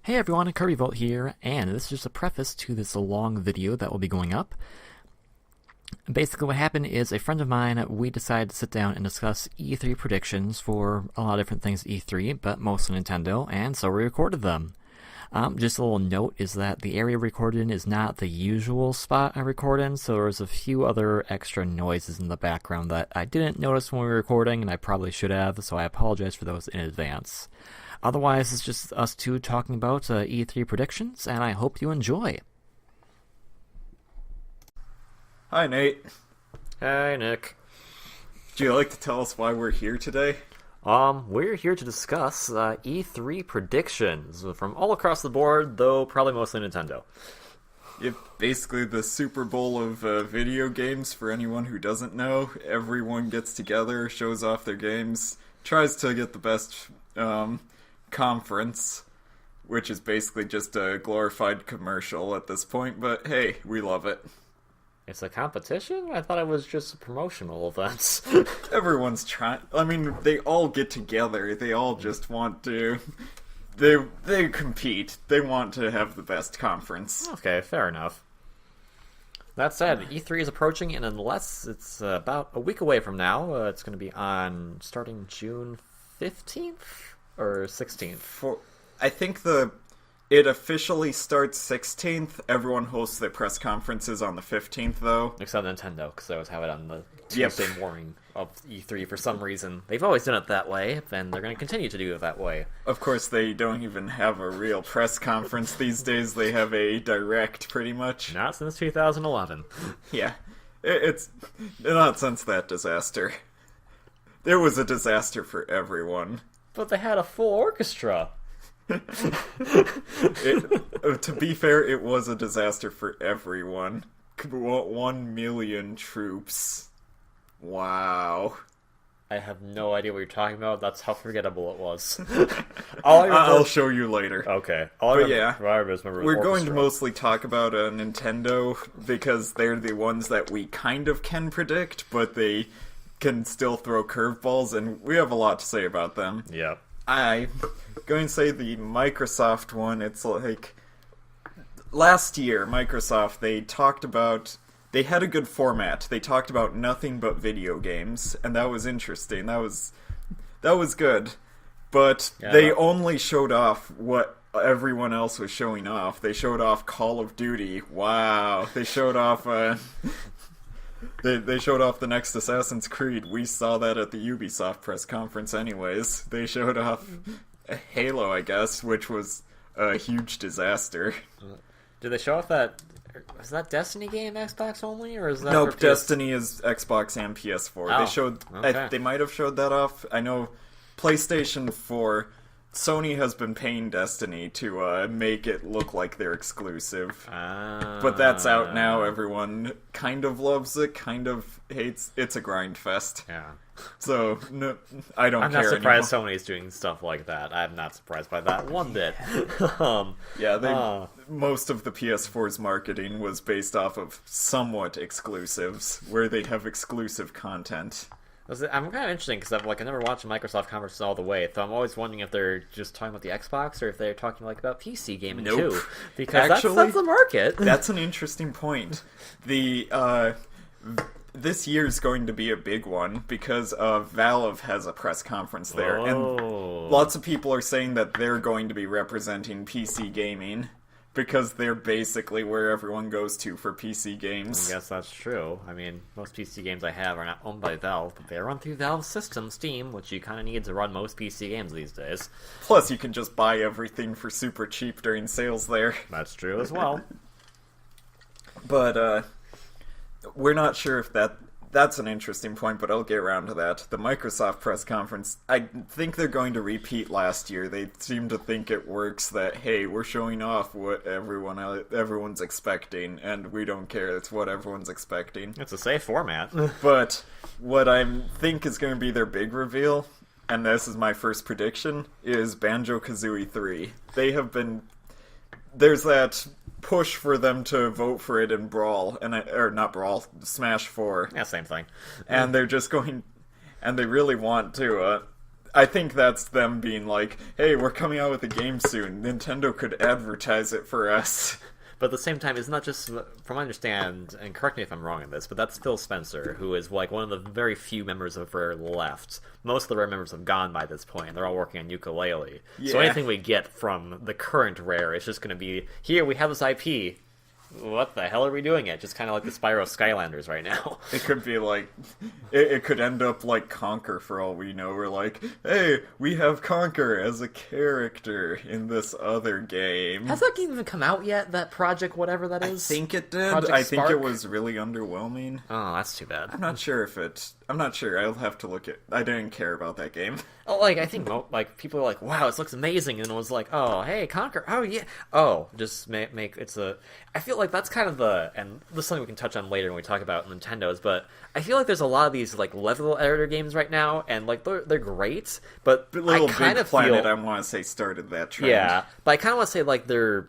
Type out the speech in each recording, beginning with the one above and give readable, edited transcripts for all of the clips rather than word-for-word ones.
Hey everyone, KirbyVolt here, and this is just a preface to this long video that will be going up. Basically what happened is a friend of mine, we decided to sit down and discuss E3 predictions for a lot of different things at E3, but mostly Nintendo, and so we recorded them. Just a little note is that the area recorded in is not the usual spot I record in, so there's a few other extra noises in the background that I didn't notice when we were recording, and I probably should have, so I apologize for those in advance. Otherwise, it's just us two talking about E3 predictions, and I hope you enjoy. Hi, Nate. Hey, Nick. Do you like to tell us why we're here today? We're here to discuss E3 predictions from all across the board, though probably mostly Nintendo. Basically the Super Bowl of video games, for anyone who doesn't know. Everyone gets together, shows off their games, tries to get the best conference, which is basically just a glorified commercial at this point, but hey, we love it. It's a competition? I thought it was just promotional events. Everyone's trying. I mean, they all get together. They all just want to. They compete. They want to have the best conference. Okay, fair enough. That said, E3 is approaching, and unless it's about a week away from now, it's going to be on starting June 15th or 16th. I think it officially starts 16th. Everyone hosts their press conferences on the 15th, though. Except Nintendo, because they always have it on the Tuesday morning of E3 for some reason. They've always done it that way, and they're going to continue to do it that way. Of course, they don't even have a real press conference these days. They have a direct, pretty much. Not since 2011. Yeah. It's not since that disaster. There was a disaster for everyone. But they had a full orchestra. To be fair, it was a disaster for everyone. 1 million troops. Wow. I have no idea what you're talking about. That's how forgettable it was. I'll show you later. Okay. We're going to mostly talk about Nintendo because they're the ones that we kind of can predict, but they can still throw curveballs, and we have a lot to say about them. Yeah. I'm going to say the Microsoft one, it's like... Last year, Microsoft, they had a good format. They talked about nothing but video games, and that was interesting. That was good. But they only showed off what everyone else was showing off. They showed off Call of Duty. Wow. They showed off... They showed off the next Assassin's Creed. We saw that at the Ubisoft press conference anyways. They showed off Halo, I guess, which was a huge disaster. Did they show off that... Was that Destiny game Xbox only, or is that... Nope, Destiny is Xbox and PS4. They showed... Okay. They might have showed that off. I know PlayStation 4... Sony has been paying Destiny to make it look like they're exclusive. But that's out now. Everyone kind of loves it, kind of hates. It's a grind fest. Yeah. So, no, I don't care I'm not surprised anymore. Sony's doing stuff like that. I'm not surprised by that one bit. Most of the PS4's marketing was based off of somewhat exclusives, where they have exclusive content. I'm kind of interesting because I've never watched Microsoft conferences all the way, so I'm always wondering if they're just talking about the Xbox or if they're talking about PC gaming too. Because actually, that's the market. That's an interesting point. This year's going to be a big one because Valve has a press conference there, and lots of people are saying that they're going to be representing PC gaming. Because they're basically where everyone goes to for PC games. I guess that's true. I mean, most PC games I have are not owned by Valve, but they run through Valve's system, Steam, which you kind of need to run most PC games these days. Plus, you can just buy everything for super cheap during sales there. That's true as well. But, we're not sure if that's an interesting point, but I'll get around to that. The Microsoft press conference, I think they're going to repeat last year. They seem to think it works that, hey, we're showing off what everyone's expecting, and we don't care. It's what everyone's expecting. It's a safe format. But what I think is going to be their big reveal, and this is my first prediction, is Banjo-Kazooie 3. There's that push for them to vote for it in Brawl, not Brawl, Smash 4. Yeah, same thing. And they're just going, and they really want to, I think that's them being like, hey, we're coming out with a game soon. Nintendo could advertise it for us. But at the same time, it's not just, from what I understand, and correct me if I'm wrong in this, but that's Phil Spencer, who is like one of the very few members of Rare left. Most of the Rare members have gone by this point, and they're all working on Yooka-Laylee. Yeah. So anything we get from the current Rare is just going to be, here, we have this IP. What the hell are we doing it? Just kind of like the Spyro Skylanders right now. It could be like, it could end up like Conker for all we know. We're like, hey, we have Conker as a character in this other game. Has that game even come out yet? That project, whatever that is? I think it did. Project I think Spark? it was really underwhelming. Oh, that's too bad. I'm not sure. I'll have to look at. I didn't care about that game. Oh, like, I think, like, people are like, wow, this looks amazing, and it was like, oh, hey, Conquer, oh, yeah, oh, just make, it's a, I feel like that's kind of the, and this is something we can touch on later when we talk about Nintendo's, but I feel like there's a lot of these, like, level editor games right now, and, like, they're great, but Little I kind Big of Planet, feel, I want to say, started that trend. yeah, but I kind of want to say, like, they're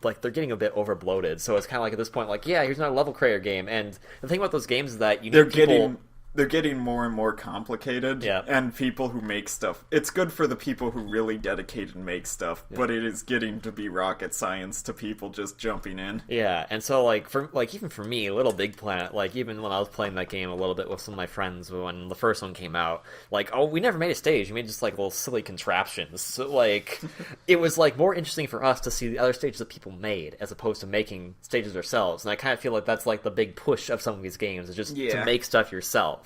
getting a bit over bloated, so it's kind of like, at this point, like, yeah, here's another level creator game, and the thing about those games is that you need people... They're getting more and more complicated, yeah. And people who make stuff... It's good for the people who really dedicate and make stuff, yeah. But it is getting to be rocket science to people just jumping in. Yeah, and so, like, even for me, Little Big Planet, like, even when I was playing that game a little bit with some of my friends when the first one came out, like, oh, we never made a stage, we made just, like, little silly contraptions. So, like, it was, like, more interesting for us to see the other stages that people made, as opposed to making stages ourselves, and I kind of feel like that's, like, the big push of some of these games, is just to make stuff yourself.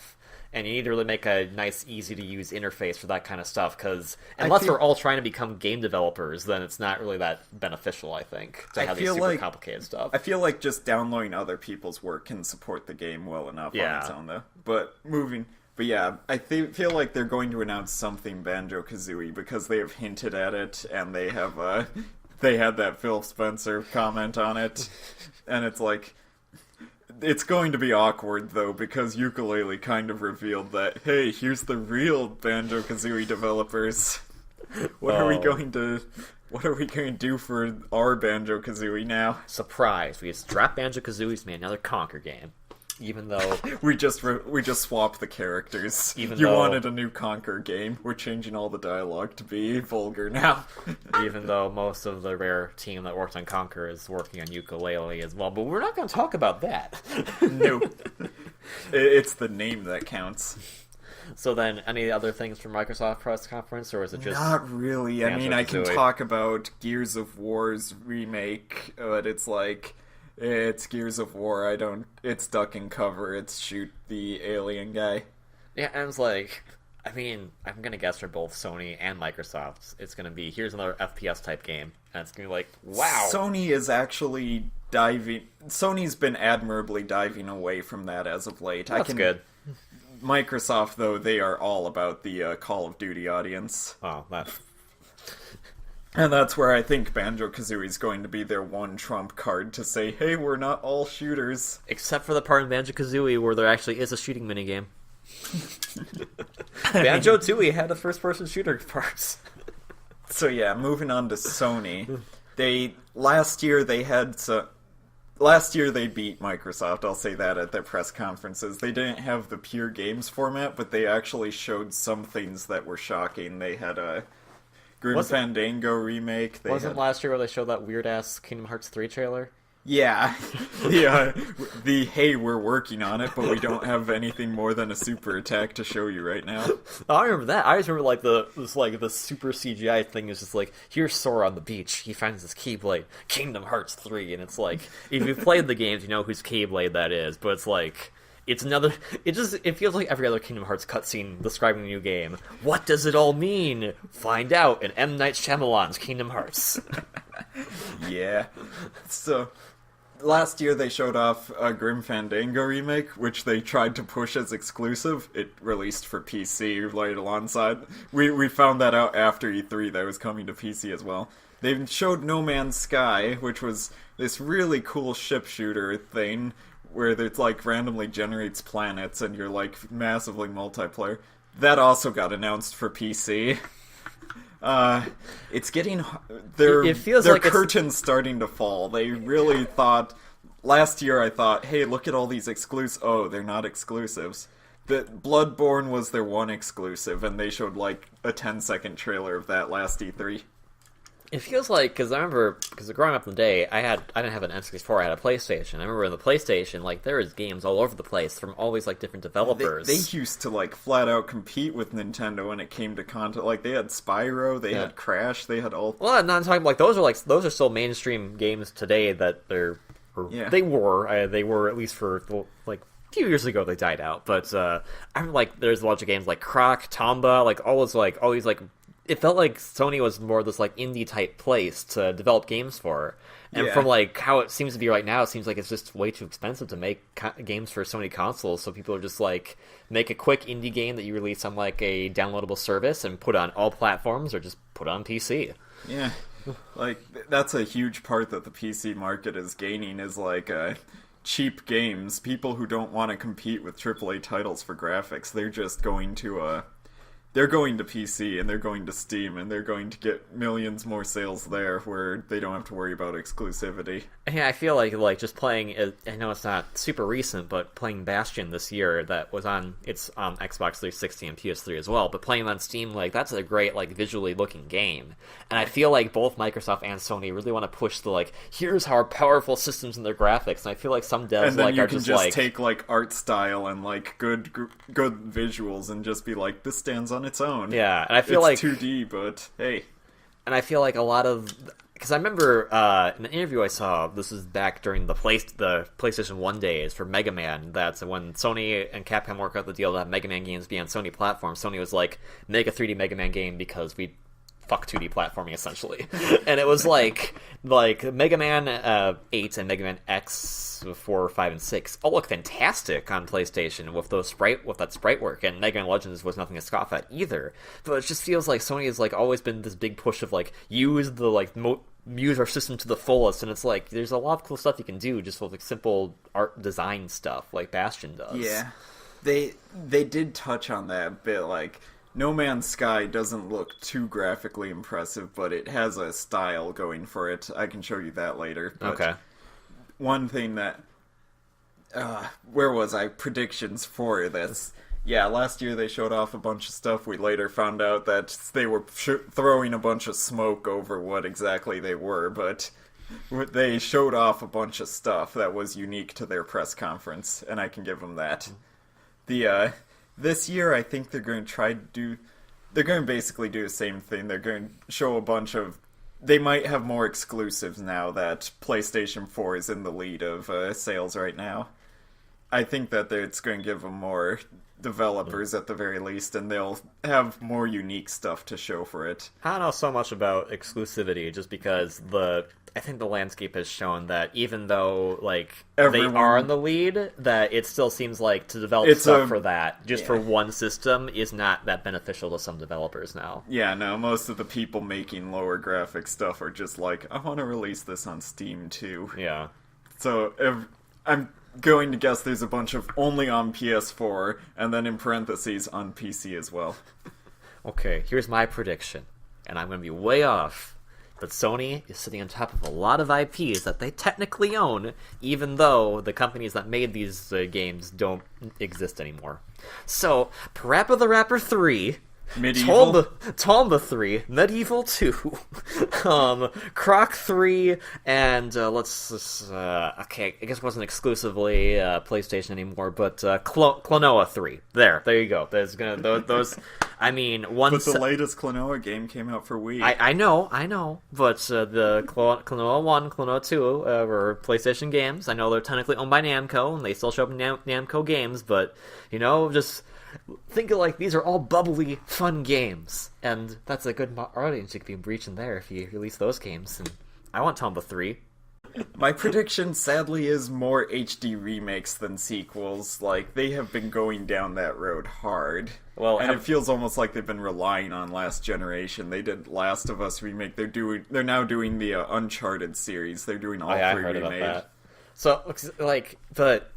And you need to really make a nice, easy-to-use interface for that kind of stuff, because unless we're all trying to become game developers, then it's not really that beneficial, I think, to have these super complicated stuff. I feel like just downloading other people's work can support the game well enough on its own, though. But yeah, I feel like they're going to announce something Banjo-Kazooie, because they have hinted at it, and they have, they had that Phil Spencer comment on it, and it's like... It's going to be awkward, though, because Yooka-Laylee kind of revealed that, hey, here's the real Banjo-Kazooie developers. What are we going to do for our Banjo-Kazooie now? Surprise! We just dropped Banjo-Kazooie to make another Conker game. Even though we just swapped the characters. You wanted a new Conker game. We're changing all the dialogue to be vulgar now. Even though most of the Rare team that worked on Conker is working on Yooka-Laylee as well, but we're not going to talk about that. Nope. It's the name that counts. So then, any other things from Microsoft press conference, or is it just... Not really. I mean, I can talk about Gears of War's remake, but it's like... It's Gears of War, it's duck and cover, it's shoot the alien guy. Yeah, and it's like, I mean, I'm gonna guess for both Sony and Microsoft, it's gonna be, here's another FPS type game, and it's gonna be like, wow! Sony is actually Sony's been admirably diving away from that as of late. That's good. Microsoft, though, they are all about the Call of Duty audience. Oh, that... And that's where I think Banjo-Kazooie is going to be their one trump card to say, hey, we're not all shooters. Except for the part in Banjo-Kazooie where there actually is a shooting minigame. Banjo-Tooie had a first-person shooter parts. So yeah, moving on to Sony. Last year they beat Microsoft, I'll say that, at their press conferences. They didn't have the pure games format, but they actually showed some things that were shocking. They had a Grim Fandango remake. Wasn't last year where they showed that weird-ass Kingdom Hearts 3 trailer? Yeah. The hey, we're working on it, but we don't have anything more than a super attack to show you right now. I remember that. I just remember the super CGI thing is just like, here's Sora on the beach. He finds this Keyblade. Kingdom Hearts 3, and it's like, if you've played the games, you know whose Keyblade that is, but it's like... It's another... It feels like every other Kingdom Hearts cutscene describing a new game. What does it all mean? Find out in M. Night Shyamalan's Kingdom Hearts. Yeah. So, last year they showed off a Grim Fandango remake, which they tried to push as exclusive. It released for PC right alongside. We found that out after E3 that it was coming to PC as well. They showed No Man's Sky, which was this really cool ship shooter thing, where it like randomly generates planets and you're like massively multiplayer. That also got announced for PC. It's getting their curtain's starting to fall. They really thought last year. I thought, hey, look at all these exclusives. Oh, they're not exclusives. that Bloodborne was their one exclusive, and they showed like a 10-second trailer of that last E3. It feels like, because I remember, because growing up in the day, I didn't have an N64, I had a PlayStation. I remember in the PlayStation, like, there was games all over the place from all these, like, different developers. They used to, like, flat out compete with Nintendo when it came to content. Like, they had Spyro, they had Crash, they had all... Well, I'm not talking, those are still mainstream games today that they were at least for, like, a few years ago they died out. But, I'm like, there's a bunch of games like Croc, Tomba, like, all these, like, it felt like Sony was more this like indie type place to develop games for, and from like how it seems to be right now, it seems like it's just way too expensive to make games for Sony consoles. So people are just like make a quick indie game that you release on like a downloadable service and put on all platforms, or just put on PC. Yeah, like that's a huge part that the PC market is gaining is like cheap games. People who don't want to compete with AAA titles for graphics, they're just going to they're going to PC, and they're going to Steam, and they're going to get millions more sales there where they don't have to worry about exclusivity. Yeah, I feel like just playing, I know it's not super recent, but playing Bastion this year, that was it's on Xbox 360 and PS3 as well, but playing on Steam, like, that's a great, like, visually looking game. And I feel like both Microsoft and Sony really want to push the, like, here's our powerful systems and their graphics, and I feel like some devs, and then like, you are can just, like... take, like, art style and, like, good visuals and just be like, this stands on its own. Yeah, and I feel like... It's 2D, but hey. And I feel like a lot of... Because I remember in an interview I saw, this is back during the PlayStation 1 days for Mega Man, that's when Sony and Capcom worked out the deal to have Mega Man games be on Sony platforms. Sony was like, make a 3D Mega Man game because we fuck 2D platforming, essentially. And it was like Mega Man 8 and Mega Man X 4, 5, and 6 all look fantastic on PlayStation with that sprite work, and Mega Man Legends was nothing to scoff at either. But it just feels like Sony has like always been this big push of like use our system to the fullest, and it's like there's a lot of cool stuff you can do just with like simple art design stuff like Bastion does. Yeah, they did touch on that a bit. Like No Man's Sky doesn't look too graphically impressive, but it has a style going for it. I can show you that later. But okay. One thing that where was I? Predictions for this. Yeah, last year they showed off a bunch of stuff. We later found out that they were throwing a bunch of smoke over what exactly they were, but they showed off a bunch of stuff that was unique to their press conference, and I can give them that. This year, I think they're going to basically do the same thing. They're going to show a bunch of... They might have more exclusives now that PlayStation 4 is in the lead of sales right now. I think that it's going to give them more developers at the very least, and they'll have more unique stuff to show for it. I don't know so much about exclusivity, just because I think the landscape has shown that even though they are in the lead, that it still seems like to develop stuff for that, just for one system, is not that beneficial to some developers now. Yeah, no, most of the people making lower graphic stuff are just like, I want to release this on Steam too. Yeah. So I'm going to guess there's a bunch of only on PS4, and then in parentheses on PC as well. Okay, here's my prediction, and I'm going to be way off, but Sony is sitting on top of a lot of IPs that they technically own, even though the companies that made these games exist anymore. So, Parappa the Rapper 3... Medieval? Tomba 3, Medieval 2, Croc 3, and okay, I guess it wasn't exclusively PlayStation anymore, but Klonoa 3. There you go. There's those. I mean, But the latest Klonoa game came out for Wii. I know, but the Klonoa 1, Klonoa 2 were PlayStation games. I know they're technically owned by Namco, and they still show up in Namco games, but just think of these are all bubbly, fun games, and that's a good audience you could be breaching there if you release those games. And I want Tomba 3. My prediction, sadly, is more HD remakes than sequels. They have been going down that road hard. Well, and it feels almost like they've been relying on Last Generation. They did Last of Us remake. They're now doing the Uncharted series. They're doing all three heard remade. About that. So, but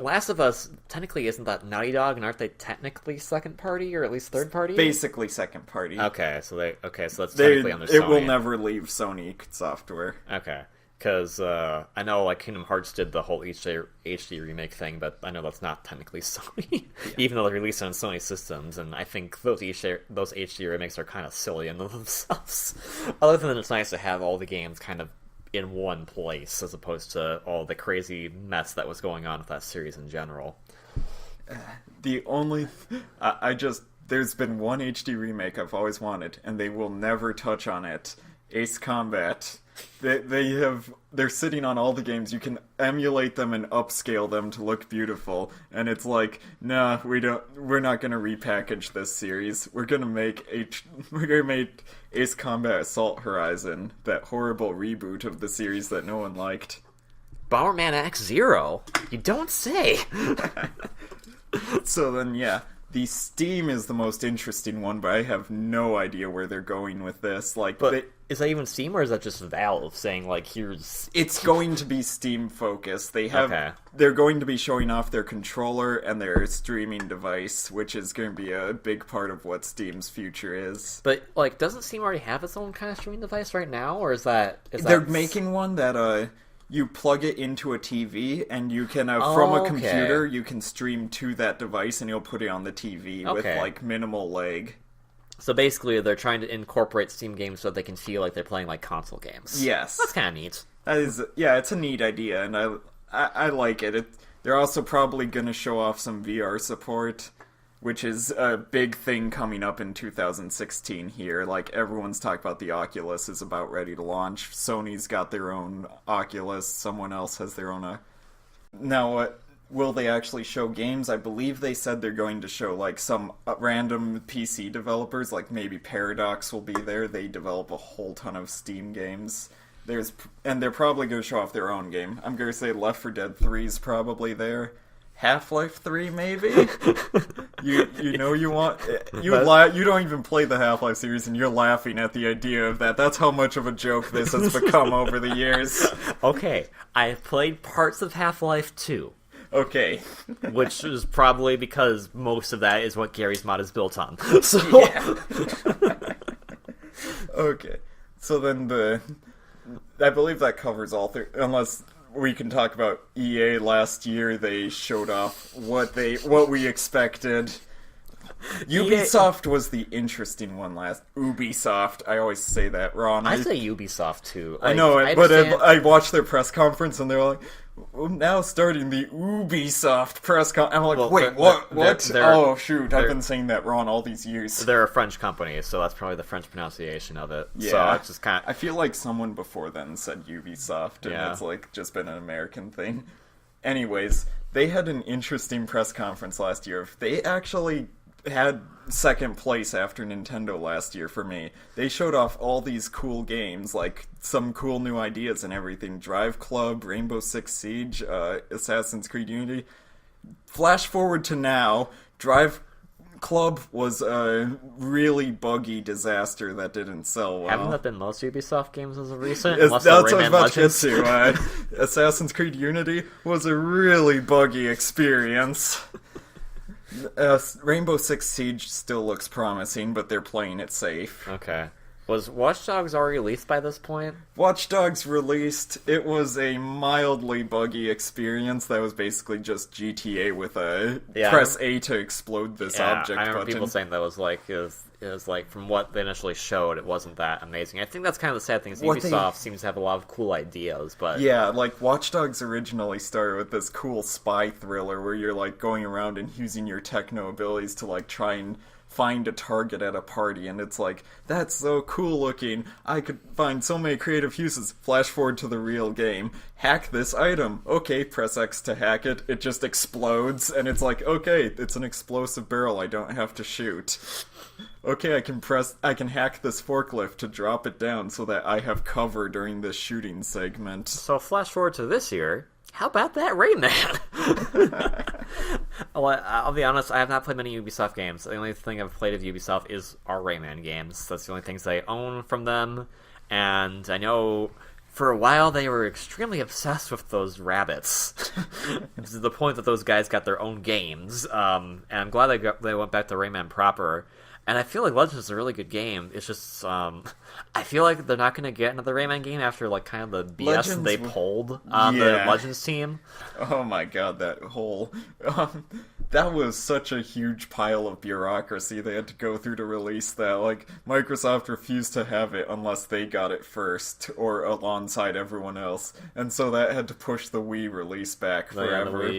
Last of Us technically isn't that Naughty Dog, and aren't they technically second party or at least third party? Basically second party. Okay, so that's technically under Sony. It will never leave Sony software. Okay, Because I know like Kingdom Hearts did the whole HD remake thing, but I know that's not technically Sony, even though they're released on Sony systems. And I think those HD remakes are kind of silly in themselves. Other than it's nice to have all the games kind of in one place, as opposed to all the crazy mess that was going on with that series in general. The only... There's been one HD remake I've always wanted, and they will never touch on it. Ace Combat. They're sitting on all the games. You can emulate them and upscale them to look beautiful, and it's like, nah, we're not gonna repackage this series. We're gonna make Ace Combat Assault Horizon, that horrible reboot of the series that no one liked. Bomberman X-Zero? You don't say! So then, yeah. The Steam is the most interesting one, but I have no idea where they're going with this. Is that even Steam, or is that just Valve saying, like, here's... It's going to be Steam-focused. They're going to be showing off their controller and their streaming device, which is going to be a big part of what Steam's future is. But, like, doesn't Steam already have its own kind of streaming device right now, or is that... They're making one that, you plug it into a TV, and you can, from a computer, you can stream to that device, and you'll put it on the TV with, like, minimal lag. So basically, they're trying to incorporate Steam games so they can feel like they're playing, like, console games. Yes. That's kind of neat. It's a neat idea, and I like it. They're also probably going to show off some VR support, which is a big thing coming up in 2016 here. Like, everyone's talking about the Oculus is about ready to launch. Sony's got their own Oculus. Someone else has their own... Now, will they actually show games? I believe they said they're going to show, like, some random PC developers. Like, maybe Paradox will be there. They develop a whole ton of Steam games. And they're probably going to show off their own game. I'm going to say Left 4 Dead 3's probably there. Half-Life 3, maybe? You don't even play the Half-Life series, and you're laughing at the idea of that. That's how much of a joke this has become over the years. Okay, I've played parts of Half-Life 2. Okay. Which is probably because most of that is what Gary's mod is built on. So... Yeah. Okay. So then I believe that covers all three, unless... We can talk about EA last year. They showed off what we expected. Ubisoft was the interesting one last. Ubisoft. I always say that wrong. I say Ubisoft too. I know it, but I watched their press conference and they were like, now starting the Ubisoft press conference. I'm like, wait, what? Oh, shoot, I've been saying that wrong all these years. They're a French company, so that's probably the French pronunciation of it. Yeah. So it's just kind of... I feel like someone before then said Ubisoft, and it's like just been an American thing. Anyways, they had an interesting press conference last year. They actually had second place after Nintendo last year for me. They showed off all these cool games, like some cool new ideas and everything. Drive Club, Rainbow Six Siege, Assassin's Creed Unity. Flash forward to now, Drive Club was a really buggy disaster that didn't sell well. Haven't that been most Ubisoft games as of recent? That's what I was about to get to. Assassin's Creed Unity was a really buggy experience. Rainbow Six Siege still looks promising, but they're playing it safe. Okay. Was Watch Dogs already released by this point? Watch Dogs released. It was a mildly buggy experience that was basically just GTA with a press A to explode this object I remember button. people saying that was like, it was like, from what they initially showed, it wasn't that amazing. I think that's kind of the sad thing, is Ubisoft seems to have a lot of cool ideas, but... Yeah, like, Watch Dogs originally started with this cool spy thriller where you're, like, going around and using your techno abilities to, like, try and find a target at a party, and it's like, that's so cool looking, I could find so many creative uses. Flash forward to the real game. Hack this item. Okay, press X to hack it. It just explodes, and it's like, okay, it's an explosive barrel I don't have to shoot. Okay, I can hack this forklift to drop it down so that I have cover during this shooting segment. So flash forward to this year, how about that Rayman? I'll be honest, I have not played many Ubisoft games. The only thing I've played of Ubisoft is our Rayman games. That's the only things I own from them. And I know for a while they were extremely obsessed with those rabbits. To the point that those guys got their own games. And I'm glad they went back to Rayman proper. And I feel like Legends is a really good game. It's just, I feel like they're not going to get another Rayman game after, like, kind of the BS Legends they pulled on the Legends team. Oh my god, that whole... that was such a huge pile of bureaucracy they had to go through to release that. Like, Microsoft refused to have it unless they got it first, or alongside everyone else. And so that had to push the Wii release back forever,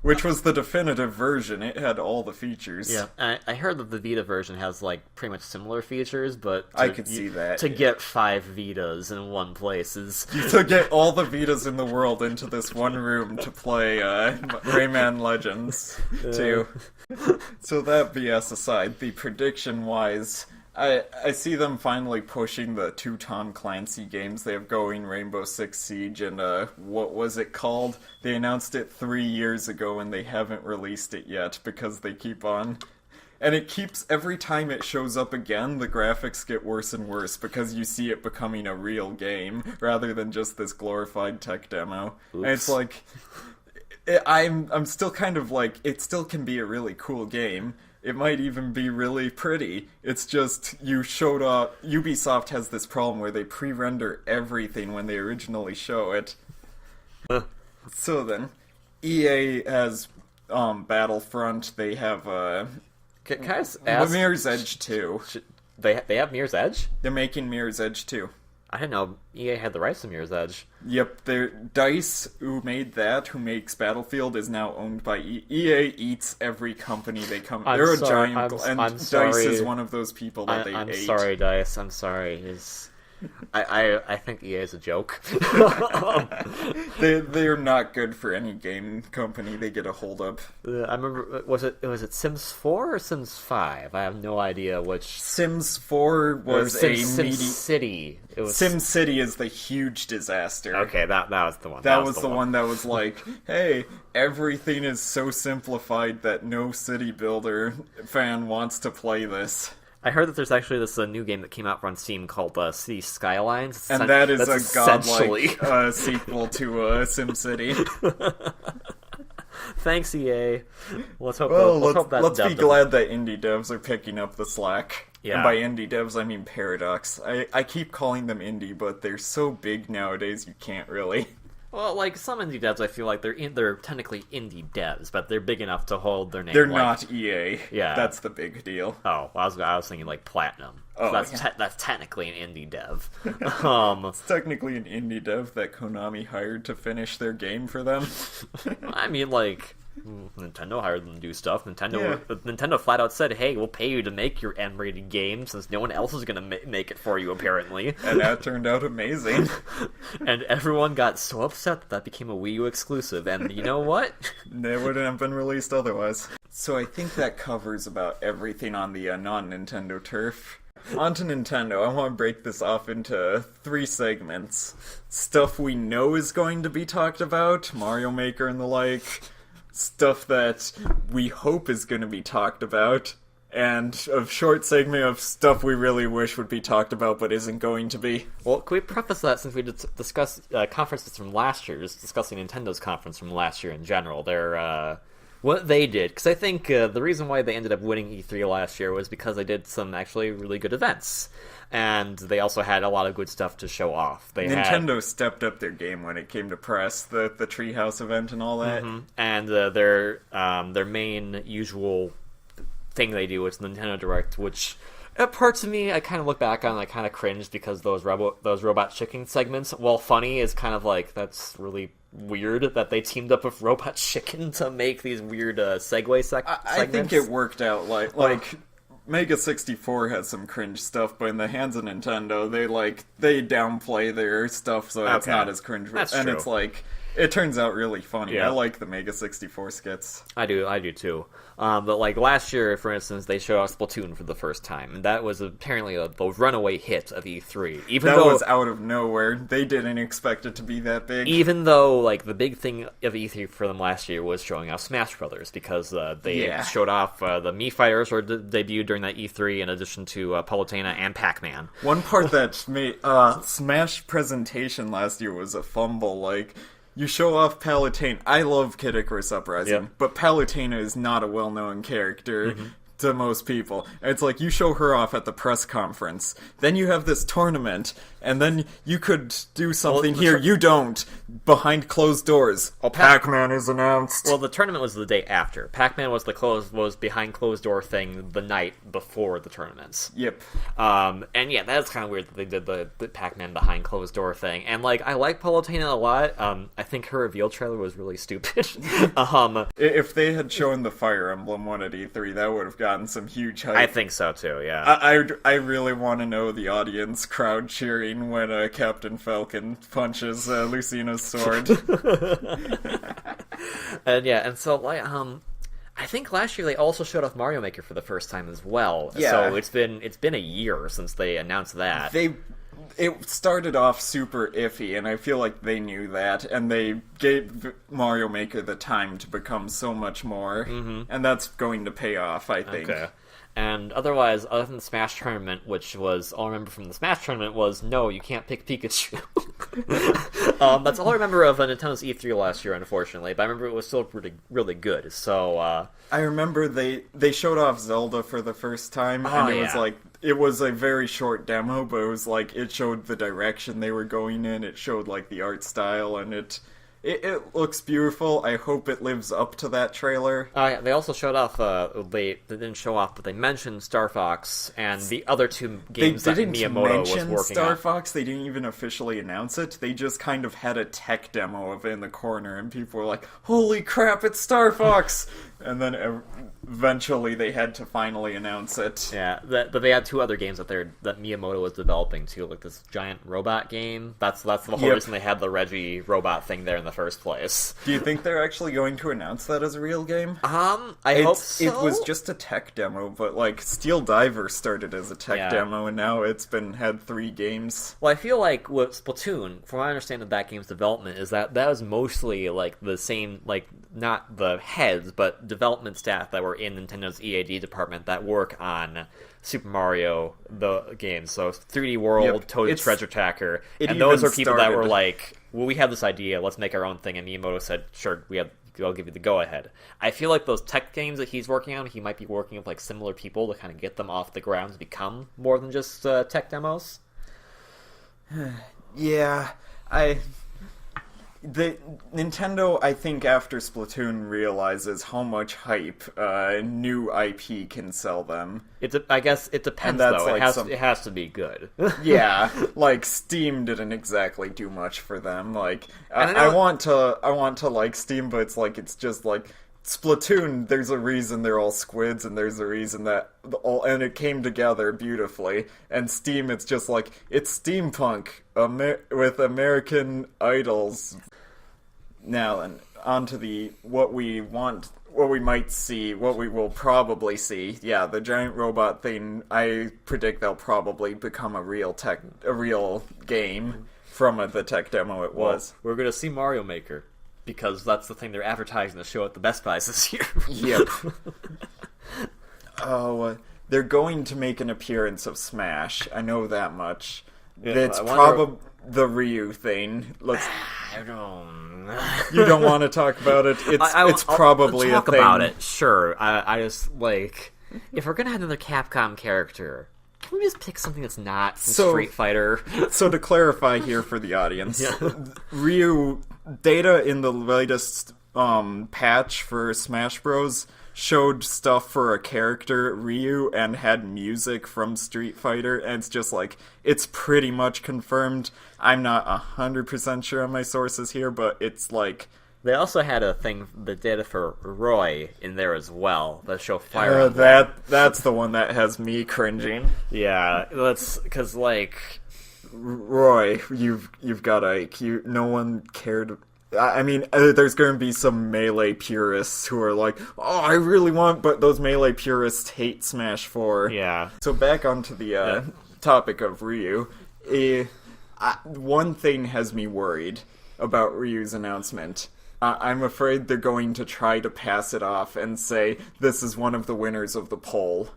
which was the definitive version. It had all the features. Yeah, I heard that the Vita version has, like, pretty much similar features, but... I could see that. To get 5 Vitas in one place is... To get all the Vitas in the world into this one room to play Rayman Legends 2. So that BS aside, the prediction-wise... I see them finally pushing the 2 Tom Clancy games they have going, Rainbow Six Siege and, what was it called? They announced it 3 years ago and they haven't released it yet because they keep on... And it keeps, every time it shows up again, the graphics get worse and worse because you see it becoming a real game rather than just this glorified tech demo. Oops. And it's like... I'm still kind of like, it still can be a really cool game. It might even be really pretty. It's just, you showed up... Ubisoft has this problem where they pre-render everything when they originally show it. So then, EA has Battlefront, they have Can I just ask... Mirror's Edge 2. They have Mirror's Edge? They're making Mirror's Edge 2. I didn't know EA had the rights to Mirror's Edge. Yep, DICE, who made that, who makes Battlefield, is now owned by EA. Eats every company they come... They're a giant... And DICE is one of those people that they ate. I'm sorry, DICE. I'm sorry. I think EA is a joke. They're not good for any game company they get a hold of. I remember, was it Sims 4 or Sims 5? I have no idea which. Sims 4 was SimCity. SimCity is the huge disaster. Okay, that was the one. That was the one that was like, hey, everything is so simplified that no city builder fan wants to play this. I heard that there's actually this new game that came out on Steam called City Skylines. And that is a godlike sequel to SimCity. Thanks, EA. Let's hope let's be glad that indie devs are picking up the slack. Yeah. And by indie devs, I mean Paradox. I keep calling them indie, but they're so big nowadays you can't really... Well, like, some indie devs, I feel like they're technically indie devs, but they're big enough to hold their name. They're not EA. Yeah. That's the big deal. Oh, I was thinking, like, Platinum. Oh, that's technically an indie dev. It's technically an indie dev that Konami hired to finish their game for them. I mean, like... Nintendo hired them to do stuff. Nintendo flat out said, hey, we'll pay you to make your M-rated game since no one else is going to make it for you, apparently. And that turned out amazing. And everyone got so upset that became a Wii U exclusive, and you know what? They wouldn't have been released otherwise. So I think that covers about everything on the non-Nintendo turf. On to Nintendo. I want to break this off into 3 segments. Stuff we know is going to be talked about, Mario Maker and the like... Stuff that we hope is going to be talked about, and a short segment of stuff we really wish would be talked about but isn't going to be. Well, can we preface that since we discussed conferences from last year, just discussing Nintendo's conference from last year in general, what they did, because I think the reason why they ended up winning E3 last year was because they did some actually really good events. And they also had a lot of good stuff to show off. Nintendo stepped up their game when it came to press, the Treehouse event and all that. Mm-hmm. And their main usual thing they do is Nintendo Direct, which parts of me I kind of look back on and I kind of cringe because those Robot Chicken segments, while funny, is kind of like, that's really weird that they teamed up with Robot Chicken to make these weird segments. I think it worked out like Mega 64 has some cringe stuff, but in the hands of Nintendo, they downplay their stuff, so it's not as cringe. That's and true. It's like, it turns out really funny. Yeah. I like the Mega 64 skits. I do too. But like last year, for instance, they showed off Splatoon for the first time, and that was apparently the runaway hit of E3. That was out of nowhere. They didn't expect it to be that big. Even though, like, the big thing of E3 for them last year was showing off Smash Brothers, because they showed off the Mii Fighters were debuted during that E3, in addition to Palutena and Pac-Man. One part that made Smash presentation last year was a fumble. Like, you show off Palutena. I love Kid Icarus Uprising, but Palutena is not a well-known character. to most people. And it's like, you show her off at the press conference, then you have this tournament, and then you could do something here. You don't. Behind closed doors. Pac-Man is announced. Well, the tournament was the day after. Pac-Man was was behind closed door thing the night before the tournaments. Yep. And yeah, that's kind of weird that they did the Pac-Man behind closed door thing. And like, I like Palutena a lot. I think her reveal trailer was really stupid. If they had shown the Fire Emblem one at E3, that would have gotten some huge hype. I think so too. Yeah. I really want to know the audience crowd cheering when Captain Falcon punches Lucina's sword. And yeah, and so like I think last year they also showed off Mario Maker for the first time as well. Yeah. So it's been a year since they announced that. It started off super iffy, and I feel like they knew that, and they gave Mario Maker the time to become so much more, and that's going to pay off, I think. Okay. And otherwise, other than the Smash Tournament, which was, all I remember from the Smash Tournament was, no, you can't pick Pikachu. That's all I remember of Nintendo's E3 last year, unfortunately, but I remember it was still really, really good, so... I remember they showed off Zelda for the first time, and it was like, it was a very short demo, but it was like, it showed the direction they were going in, it showed like the art style, and it looks beautiful. I hope it lives up to that trailer. They also showed off, they didn't show off, but they mentioned Star Fox and the other two games that Miyamoto was working on. Star Fox, they didn't even officially announce it. They just kind of had a tech demo of it in the corner, and people were like, holy crap, it's Star Fox! And then eventually they had to finally announce it. Yeah, but they had two other games that Miyamoto was developing too, like this giant robot game. That's the whole reason they had the Reggie robot thing there in the first place. Do you think they're actually going to announce that as a real game? I hope so. It was just a tech demo, but like Steel Diver started as a tech demo, and now it's had 3 games. Well, I feel like with Splatoon, from what I understand of that game's development, is that was mostly like the same, like not the heads, but development staff that were in Nintendo's EAD department that work on Super Mario the games. So 3D World, Toad's Treasure Tracker, and those are people that were like, well, we have this idea, let's make our own thing, and Miyamoto said, sure, I'll give you the go-ahead. I feel like those tech games that he's working on, he might be working with like similar people to kind of get them off the ground to become more than just tech demos. Yeah, Nintendo, I think, after Splatoon realizes how much hype new IP can sell them. I guess it depends, though. Like it has to be good. Yeah, like Steam didn't exactly do much for them. Like I want to like Steam, but it's just like Splatoon. There's a reason they're all squids, and there's a reason that and it came together beautifully. And Steam, it's just like it's steampunk with American idols. Now, and on to what we might see, what we will probably see. Yeah, the giant robot thing, I predict they'll probably become a real game from the tech demo it was. We're going to see Mario Maker, because that's the thing they're advertising to show at the Best Buys this year. Yep. They're going to make an appearance of Smash. I know that much. Yeah, it's probably the Ryu thing. I don't... You don't want to talk about it? It's probably talk a thing. About it, sure. I just, like... If we're gonna have another Capcom character, can we just pick something that's not Street Fighter? So to clarify here for the audience, Ryu... Data in the latest patch for Smash Bros. Showed stuff for a character, Ryu, and had music from Street Fighter, and it's just like, it's pretty much confirmed. I'm not 100% sure on my sources here, but it's like... They also had a thing, the data for Roy in there as well, that show Fire Emblem. That's the one that has me cringing. Yeah, that's, because like... Roy, you've got Ike. No one cared... I mean, there's going to be some Melee purists who are like, oh, I really want... But those Melee purists hate Smash 4. Yeah. So back onto the topic of Ryu. One thing has me worried about Ryu's announcement. I'm afraid they're going to try to pass it off and say, this is one of the winners of the poll.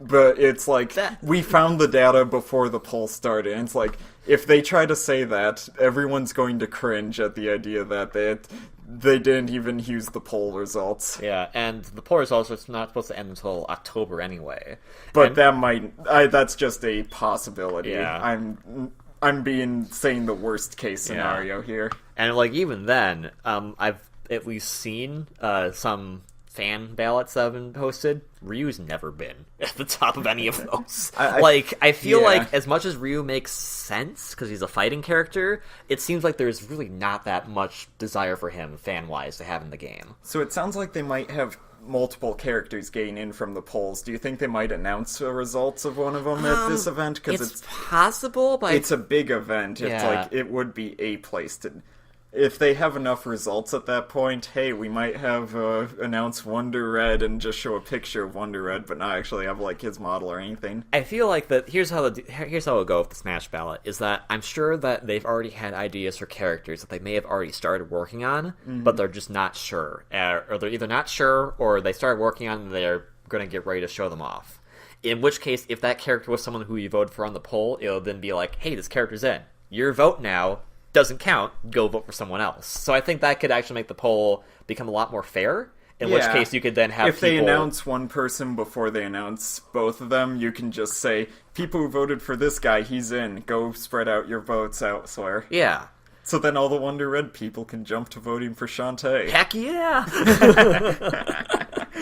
But it's like, we found the data before the poll started, and it's like, if they try to say that, everyone's going to cringe at the idea that they didn't even use the poll results. Yeah, and the poll results are not supposed to end until October anyway. But that's just a possibility. Yeah. I'm saying the worst case scenario here. And like even then, I've at least seen some fan ballots that have been posted. Ryu's never been at the top of any of those. I feel like as much as Ryu makes sense because he's a fighting character, it seems like there's really not that much desire for him fan-wise to have in the game. So it sounds like they might have multiple characters getting in from the polls. Do you think they might announce the results of one of them at this event? Because it's possible, but it's a big event. It's like it would be a place to. If they have enough results at that point, hey, we might have announce Wonder Red and just show a picture of Wonder Red, but not actually have like his model or anything. I feel like that. Here's how it'll go with the Smash ballot. Is that I'm sure that they've already had ideas for characters that they may have already started working on, but they're just not sure, or they're either not sure or they started working on and they're going to get ready to show them off. In which case, if that character was someone who you voted for on the poll, it'll then be like, hey, this character's in. Your vote now doesn't count, go vote for someone else. So I think that could actually make the poll become a lot more fair, in which case you could then have if they announce one person before they announce both of them, you can just say, people who voted for this guy, he's in. Go spread out your votes elsewhere. Yeah. So then all the Wonder Red people can jump to voting for Shantae. Heck yeah!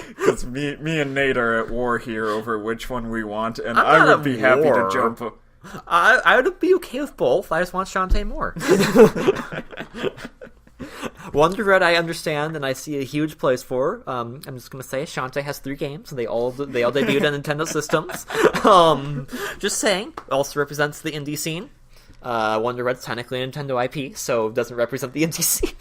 Because me and Nate are at war here over which one we want, and I would be happy to jump... I would be okay with both. I just want Shantae more. Wonder Red, I understand, and I see a huge place for. I'm just gonna say Shantae has 3 games, and they all debuted on Nintendo systems. Just saying. Also represents the indie scene. Wonder Red's technically a Nintendo IP, so it doesn't represent the indie scene.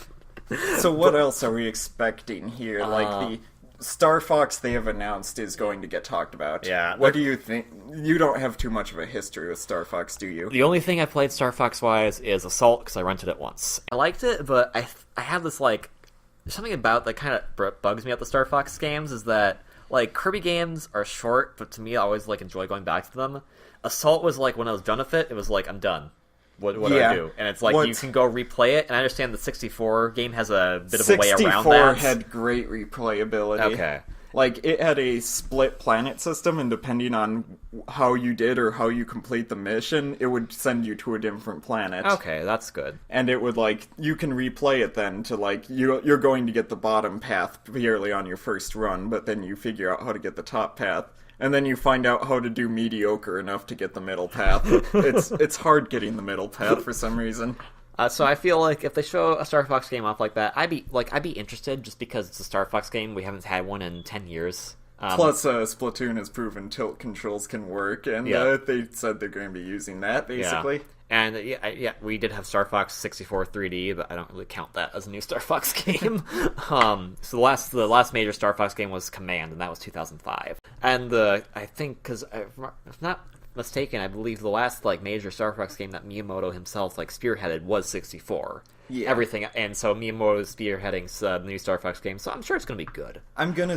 So what else are we expecting here? Like the Star Fox they have announced is going to get talked about. Yeah. What do you think? You don't have too much of a history with Star Fox, do you? The only thing I played Star Fox-wise is Assault, because I rented it once. I liked it, but I have this, like... There's something about that kind of bugs me about the Star Fox games, is that, like, Kirby games are short, but to me, I always, like, enjoy going back to them. Assault was, like, when I was done with it was like, I'm done. What do I do? And it's like, you can go replay it, and I understand the 64 game has a bit of a way around that. 64 had great replayability. Okay. Like, it had a split planet system, and depending on how you did or how you complete the mission, it would send you to a different planet. Okay, that's good. And it would, like, you can replay it then to, like, you're going to get the bottom path purely on your first run, but then you figure out how to get the top path. And then you find out how to do mediocre enough to get the middle path. It's hard getting the middle path for some reason. So I feel like if they show a Star Fox game off like that, I'd be interested just because it's a Star Fox game. We haven't had one in 10 years. Plus, Splatoon has proven tilt controls can work, and they said they're going to be using that, basically. Yeah. And we did have Star Fox 64 3D, but I don't really count that as a new Star Fox game. So the last major Star Fox game was Command, and that was 2005. And I think, because if I'm not mistaken, I believe the last like major Star Fox game that Miyamoto himself like spearheaded was 64. Yeah. Everything, and so Miyamoto's spearheading the new Star Fox game, so I'm sure it's going to be good. I'm gonna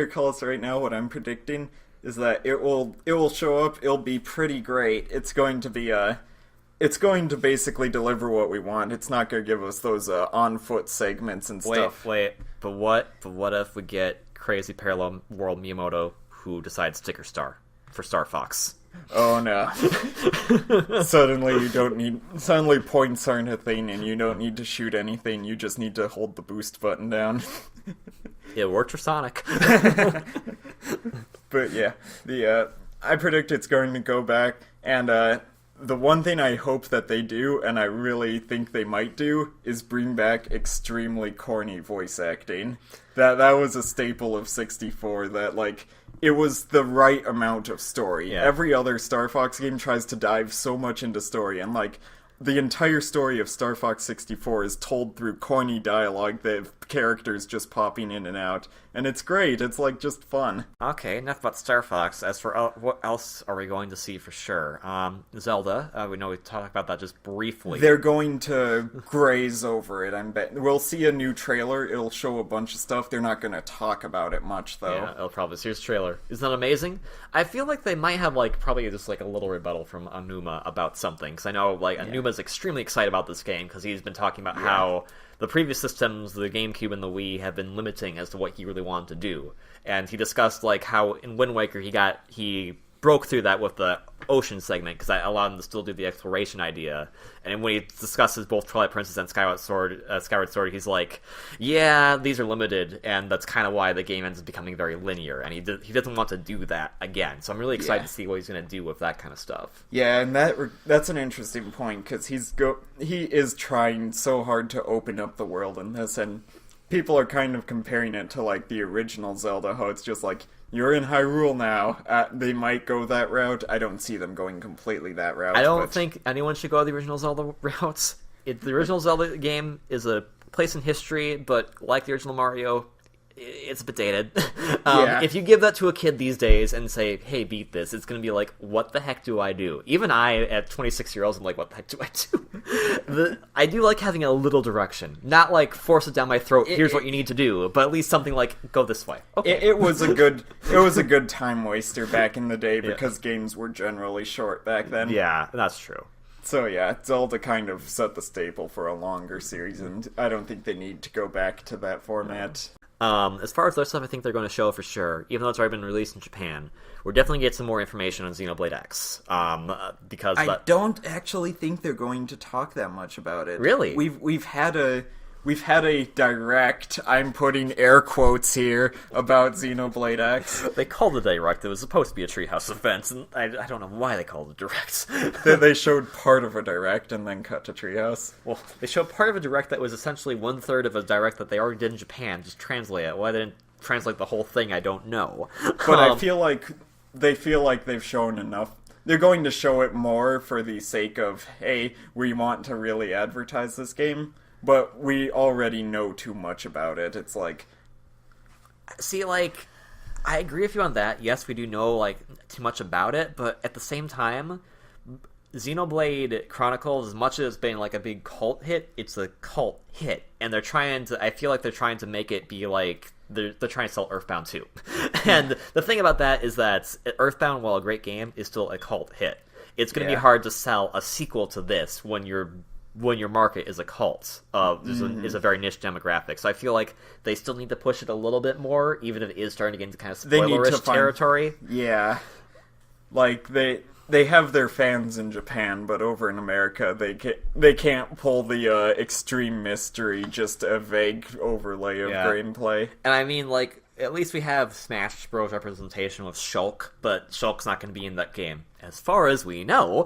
call this right now. What I'm predicting is that it will show up. It'll be pretty great. It's going to basically deliver what we want. It's not going to give us those on-foot segments and stuff. But what if we get crazy parallel world Miyamoto who decides sticker star for Star Fox? Oh no. Suddenly points aren't a thing and you don't need to shoot anything, you just need to hold the boost button down. It worked for Sonic. But yeah, I predict it's going to go back, and the one thing I hope that they do, and I really think they might do, is bring back extremely corny voice acting. That was a staple of 64, that, like, it was the right amount of story. Yeah. Every other Star Fox game tries to dive so much into story, and, like, the entire story of Star Fox 64 is told through corny dialogue, the characters just popping in and out. And it's great. It's, like, just fun. Okay, enough about Star Fox. As for what else are we going to see for sure? Zelda. We know we talked about that just briefly. They're going to graze over it, I'm betting. We'll see a new trailer. It'll show a bunch of stuff. They're not going to talk about it much, though. Yeah, it'll probably. Here's the trailer. Isn't that amazing? I feel like they might have, like, probably just, like, a little rebuttal from Anuma about something. Because I know, like, Anuma's extremely excited about this game, because he's been talking about how the previous systems, the GameCube and the Wii, have been limiting as to what he really wanted to do. And he discussed like how in Wind Waker he broke through that with the ocean segment, because that allowed him to still do the exploration idea. And when he discusses both Twilight Princess and Skyward Sword, he's like, yeah, these are limited, and that's kind of why the game ends up becoming very linear, and he doesn't want to do that again. So I'm really excited to see what he's going to do with that kind of stuff. Yeah, and that's an interesting point, because he is trying so hard to open up the world in this, and people are kind of comparing it to like the original Zelda, how it's just like, you're in Hyrule now. They might go that route. I don't see them going completely that route. I don't think anyone should go the original Zelda routes. The original Zelda game is a place in history, but like the original Mario, it's a bit dated. If you give that to a kid these days and say, hey, beat this, it's going to be like, what the heck do I do? Even I, at 26 years old, I'm like, what the heck do I do? I do like having a little direction. Not like force it down my throat, here's what you need to do, but at least something like, go this way. Okay. It was a good time waster back in the day, because games were generally short back then. Yeah, that's true. So yeah, Zelda kind of set the staple for a longer series, and I don't think they need to go back to that format. As far as their stuff, I think they're going to show for sure, even though it's already been released in Japan. We're definitely going to get some more information on Xenoblade X, because I don't actually think they're going to talk that much about it. Really? We've had a direct, I'm putting air quotes here, about Xenoblade X. They called it direct. It was supposed to be a Treehouse event, and I don't know why they called it direct. They showed part of a direct and then cut to Treehouse. Well, they showed part of a direct that was essentially 1/3 of a direct that they already did in Japan. Just translate it. Why they didn't translate the whole thing, I don't know. But I feel like they've shown enough. They're going to show it more for the sake of, hey, we want to really advertise this game. But we already know too much about it. It's like... See, like, I agree with you on that. Yes, we do know, like, too much about it, but at the same time, Xenoblade Chronicles, as much as it's been, like, a big cult hit, it's a cult hit. And they're trying to... I feel like they're trying to make it be, like... They're trying to sell Earthbound too. And the thing about that is that Earthbound, while a great game, is still a cult hit. It's going to be hard to sell a sequel to this when your market is a cult, is a very niche demographic. So I feel like they still need to push it a little bit more, even if it is starting to get into kind of spoilerish territory. Yeah. Like, they have their fans in Japan, but over in America, they can't pull the extreme mystery, just a vague overlay of gameplay. And I mean, like, at least we have Smash Bros. Representation with Shulk, but Shulk's not going to be in that game. As far as we know.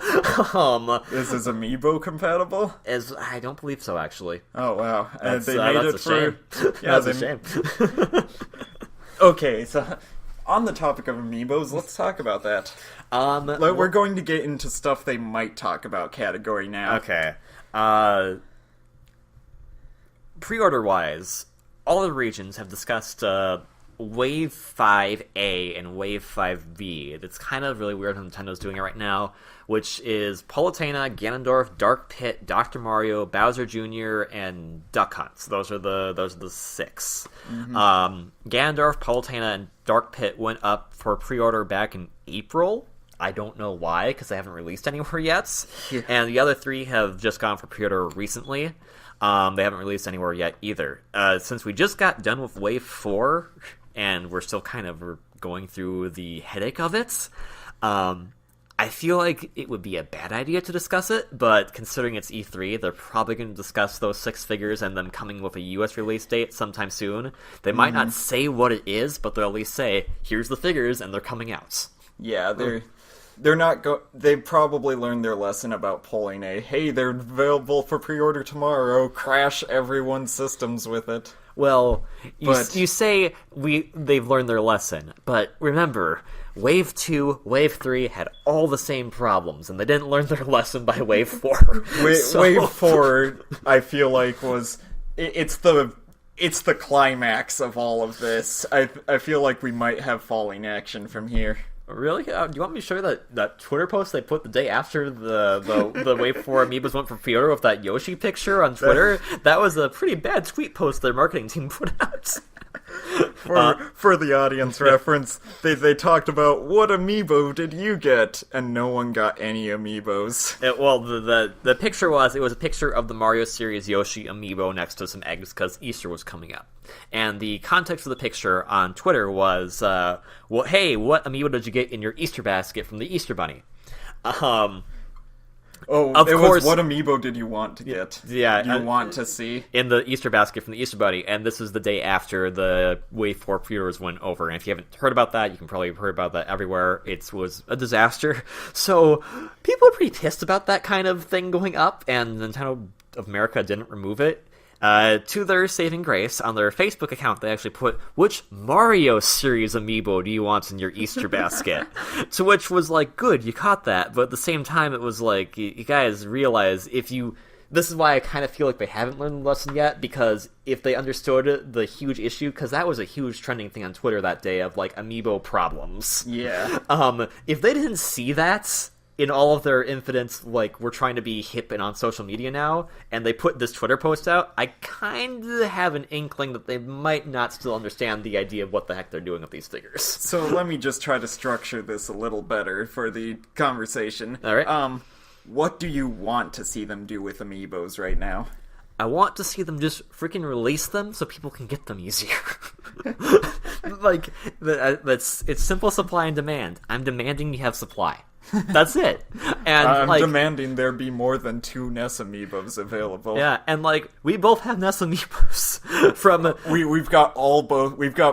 This is Amiibo compatible? I don't believe so, actually. Oh, wow. That's, they made that's it a shame. Yeah, that's a shame. Okay, so on the topic of Amiibos, let's talk about that. We're going to get into stuff they might talk about category now. Okay. Pre-order-wise, all the regions have discussed Wave 5A and Wave 5B. It's kind of really weird how Nintendo's doing it right now, which is Palutena, Ganondorf, Dark Pit, Dr. Mario, Bowser Jr., and Duck Hunt. So those are the 6. Mm-hmm. Ganondorf, Palutena, and Dark Pit went up for pre-order back in April. I don't know why, because they haven't released anywhere yet. Yeah. And the other 3 have just gone for pre-order recently. They haven't released anywhere yet either. Since we just got done with Wave 4, and we're still kind of going through the headache of it, I feel like it would be a bad idea to discuss it, but considering it's E3, they're probably going to discuss those 6 figures and them coming with a US release date sometime soon. They might not say what it is, but they'll at least say, here's the figures, and they're coming out. Yeah, they're not they probably learned their lesson about pulling hey, they're available for pre-order tomorrow, crash everyone's systems with it. Well, you say they've learned their lesson, but remember, Wave 2, Wave 3 had all the same problems, and they didn't learn their lesson by Wave 4. Wave 4, I feel like, it's the climax of all of this. I feel like we might have falling action from here. Really? Do you want me to show you that Twitter post they put the day after the Wave 4 Amiibos went for pre-order with that Yoshi picture on Twitter? That was a pretty bad tweet post their marketing team put out. For the audience reference, they talked about what amiibo did you get, and no one got any amiibos. The picture was a picture of the Mario series Yoshi amiibo next to some eggs because Easter was coming up, and the context of the picture on Twitter was, hey, what amiibo did you get in your Easter basket from the Easter Bunny? Of course, what amiibo did you want to get? Yeah, you want to see in the Easter basket from the Easter Bunny, and this is the day after the Wave 4 pre-orders went over. And if you haven't heard about that, you can probably have heard about that everywhere. It was a disaster. So people are pretty pissed about that kind of thing going up, and Nintendo of America didn't remove it. To their saving grace, on their Facebook account, they actually put, which Mario series amiibo do you want in your Easter basket? To which was like, good, you caught that, but at the same time, it was like, you guys realize this is why I kind of feel like they haven't learned the lesson yet, because if they understood the huge issue, because that was a huge trending thing on Twitter that day of, like, amiibo problems. Yeah. If they didn't see that in all of their infinite, like, we're trying to be hip and on social media now, and they put this Twitter post out, I kind of have an inkling that they might not still understand the idea of what the heck they're doing with these figures. So let me just try to structure this a little better for the conversation. All right. What do you want to see them do with amiibos right now? I want to see them just freaking release them so people can get them easier. Like, it's simple supply and demand. I'm demanding you have supply. That's it. And I'm like, demanding there be more than 2 NES amiibos available. Yeah, and like, we both have NES amiibos from we've got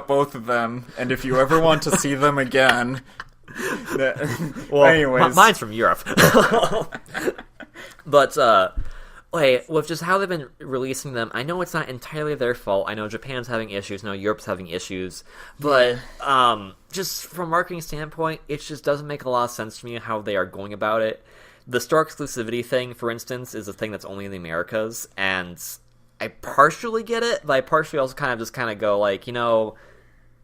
both of them, and if you ever want to see them again, well, anyways, mine's from Europe. But with just how they've been releasing them, I know it's not entirely their fault. I know Japan's having issues, I know Europe's having issues, but just from a marketing standpoint, it just doesn't make a lot of sense to me how they are going about it. The store exclusivity thing, for instance, is a thing that's only in the Americas, and I partially get it, but I partially also kind of go like, you're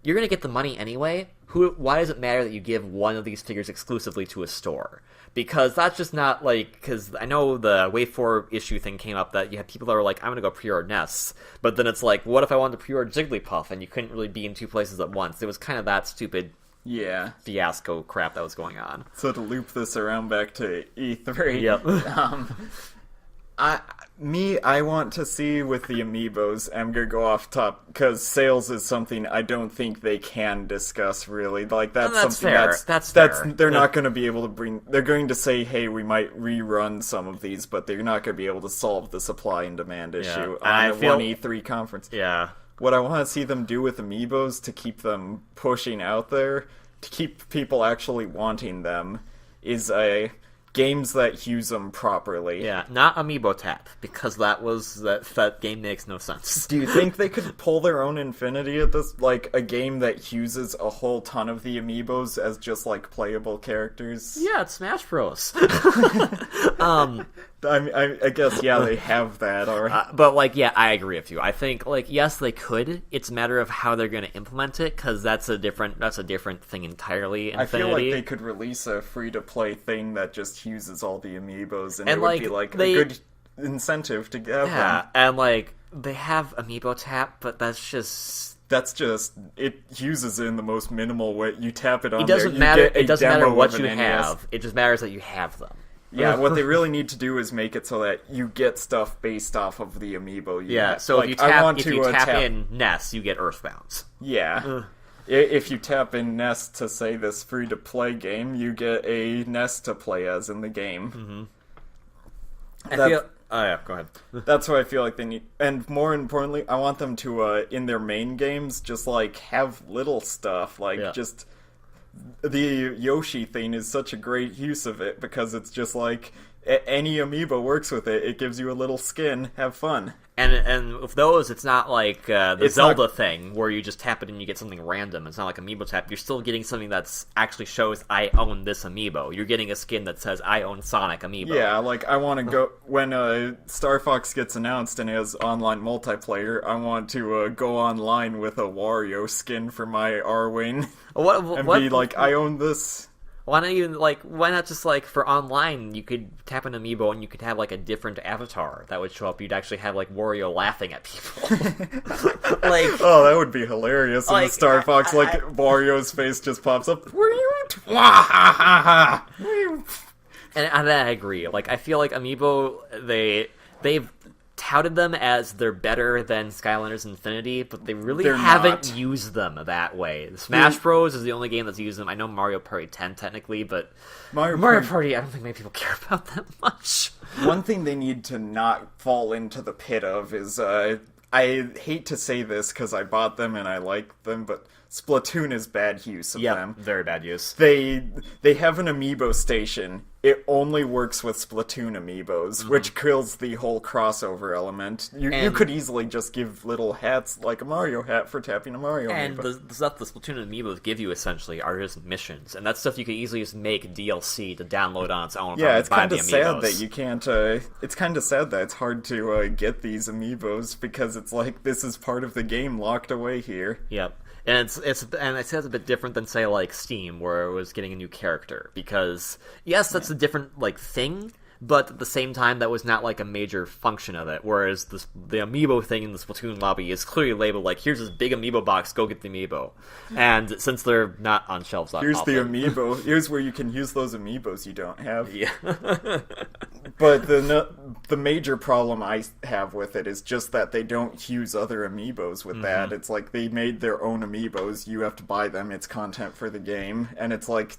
gonna get the money anyway. Why does it matter that you give one of these figures exclusively to a store? Because that's just not, like, because I know the Wave 4 issue thing came up that you had people that were like, I'm going to go pre-order NES, but then it's like, what if I wanted to pre-order Jigglypuff, and you couldn't really be in 2 places at once? It was kind of that stupid fiasco crap that was going on. So to loop this around back to E3, yep. I want to see with the amiibos, I'm gonna go off top, because sales is something I don't think they can discuss, really. Like, that's something fair. That's fair. They're not gonna be able to bring... They're going to say, hey, we might rerun some of these, but they're not gonna be able to solve the supply and demand issue on one E3 conference. Yeah. What I want to see them do with amiibos to keep them pushing out there, to keep people actually wanting them, is games that use them properly. Yeah, not Amiibo Tap, because that game makes no sense. Do you think they could pull their own Infinity at this? Like, a game that uses a whole ton of the Amiibos as just, like, playable characters? Yeah, it's Smash Bros. I guess, yeah, they have that already. But, like, yeah, I agree with you. I think, like, yes, they could. It's a matter of how they're going to implement it, because that's a different thing entirely. Infinity. I feel like they could release a free-to-play thing that just uses all the Amiibos, and it would be, like, a good incentive to have them. Yeah, and, like, they have Amiibo Tap, but that's just... it uses it in the most minimal way. You tap it on it doesn't there, it doesn't matter what you NES. have. It just matters that you have them. Yeah, what they really need to do is make it so that you get stuff based off of the amiibo. So like, if you tap in NES, you get Earthbound. Yeah. If you tap in NES to say this free-to-play game, you get a NES to play as in the game. Mm-hmm. Oh yeah, go ahead. That's what I feel like they need. And more importantly, I want them to, in their main games, just, like, have little stuff. Like, just... The Yoshi thing is such a great use of it, because it's just like, any amiibo works with it. It gives you a little skin. Have fun. And with those, it's not like the Zelda thing where you just tap it and you get something random. It's not like Amiibo Tap. You're still getting something that's actually shows I own this amiibo. You're getting a skin that says I own Sonic amiibo. Yeah, like I want to go when Star Fox gets announced and has online multiplayer. I want to go online with a Wario skin for my R-Wing and be like, I own this. Why not just, like, for online, you could tap an amiibo and you could have, like, a different avatar that would show up. You'd actually have, like, Wario laughing at people. Like, oh, that would be hilarious. In like, the Star Fox, Wario's face just pops up. and I agree. Like, I feel like Amiibo, they've touted them as they're better than Skylanders Infinity, but they really haven't not. used them that way. Smash Bros. Is the only game that's used them. I know Mario Party 10 technically, but Mario Party, I don't think many people care about that much. One thing they need to not fall into the pit of is, I hate to say this because I bought them and I like them, but Splatoon is bad use of them. Very bad use. They have an amiibo station. It only works with Splatoon amiibos, which kills the whole crossover element. You could easily just give little hats, like a Mario hat, for tapping a Mario and amiibo. the stuff the Splatoon amiibos give you, essentially, are just missions. And that stuff you could easily just make DLC to download on its own. Yeah, it's kind of sad that you can't... it's kind of sad that it's hard to get these amiibos, because it's like, this is part of the game locked away here. Yep. And it's a bit different than, say, like Steam, where it was getting a new character, because yes, that's a different like thing, but at the same time, that was not like a major function of it. Whereas the amiibo thing in the Splatoon lobby is clearly labeled like, here's this big amiibo box, go get the amiibo. And since they're not on shelves, here's the amiibo. Here's where you can use those amiibos you don't have. Yeah. But the major problem I have with it is just that they don't use other amiibos with that. It's like they made their own amiibos. You have to buy them. It's content for the game, and it's like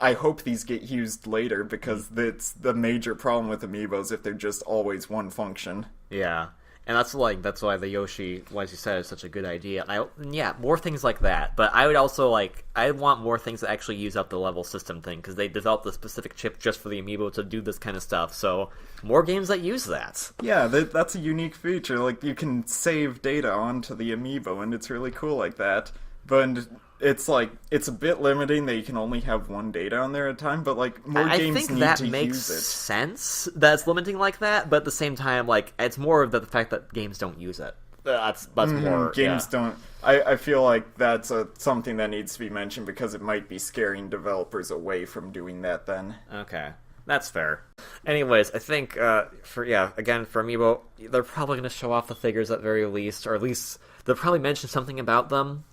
I hope these get used later, because it's the major problem with amiibos if they're just always one function. Yeah. And that's why the Yoshi, as you said, is such a good idea. And more things like that. But I would also I want more things that actually use up the level system thing, because they developed a specific chip just for the amiibo to do this kind of stuff. So more games that use that. Yeah, that's a unique feature. Like, you can save data onto the amiibo, and it's really cool like that. But it's it's a bit limiting that you can only have one data on there at a time, but more games need to use it. I think that makes sense that it's limiting like that, but at the same time, it's more of the fact that games don't use it. That's more... Games don't... I feel like that's something that needs to be mentioned, because it might be scaring developers away from doing that then. Okay. That's fair. Anyways, I think, for Amiibo, they're probably going to show off the figures at very least, or at least they'll probably mention something about them.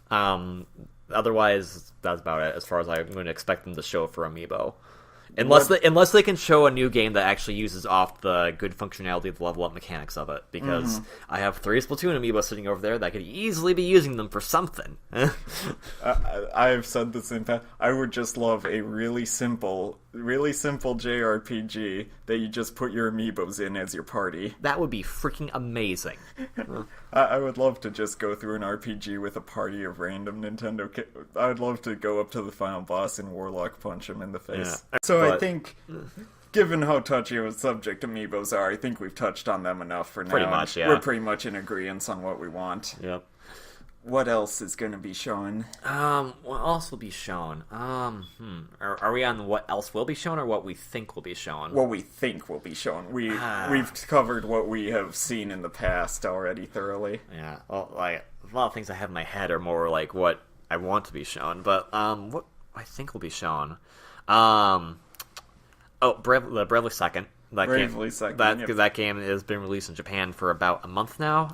Otherwise, that's about it as far as I'm going to expect them to show for Amiibo. Unless they can show a new game that actually uses off the good functionality of the level up mechanics of it, because I have 3 Splatoon amiibo sitting over there that could easily be using them for something. I've said this in past. I would just love a really simple JRPG that you just put your amiibos in as your party. That would be freaking amazing. I would love to just go through an RPG with a party of random Nintendo kids. I would love to go up to the final boss and Warlock punch him in the face. Yeah. So I think, given how touchy of a subject amiibos are, I think we've touched on them enough for now. Pretty much, yeah. We're pretty much in agreement on what we want. Yep. What else is going to be shown? What else will be shown? Are we on what else will be shown, or what we think will be shown? What we think will be shown. We've covered what we have seen in the past already thoroughly. Yeah, well, a lot of things I have in my head are more like what I want to be shown, but what I think will be shown. Bravely Second. That game has been released in Japan for about a month now.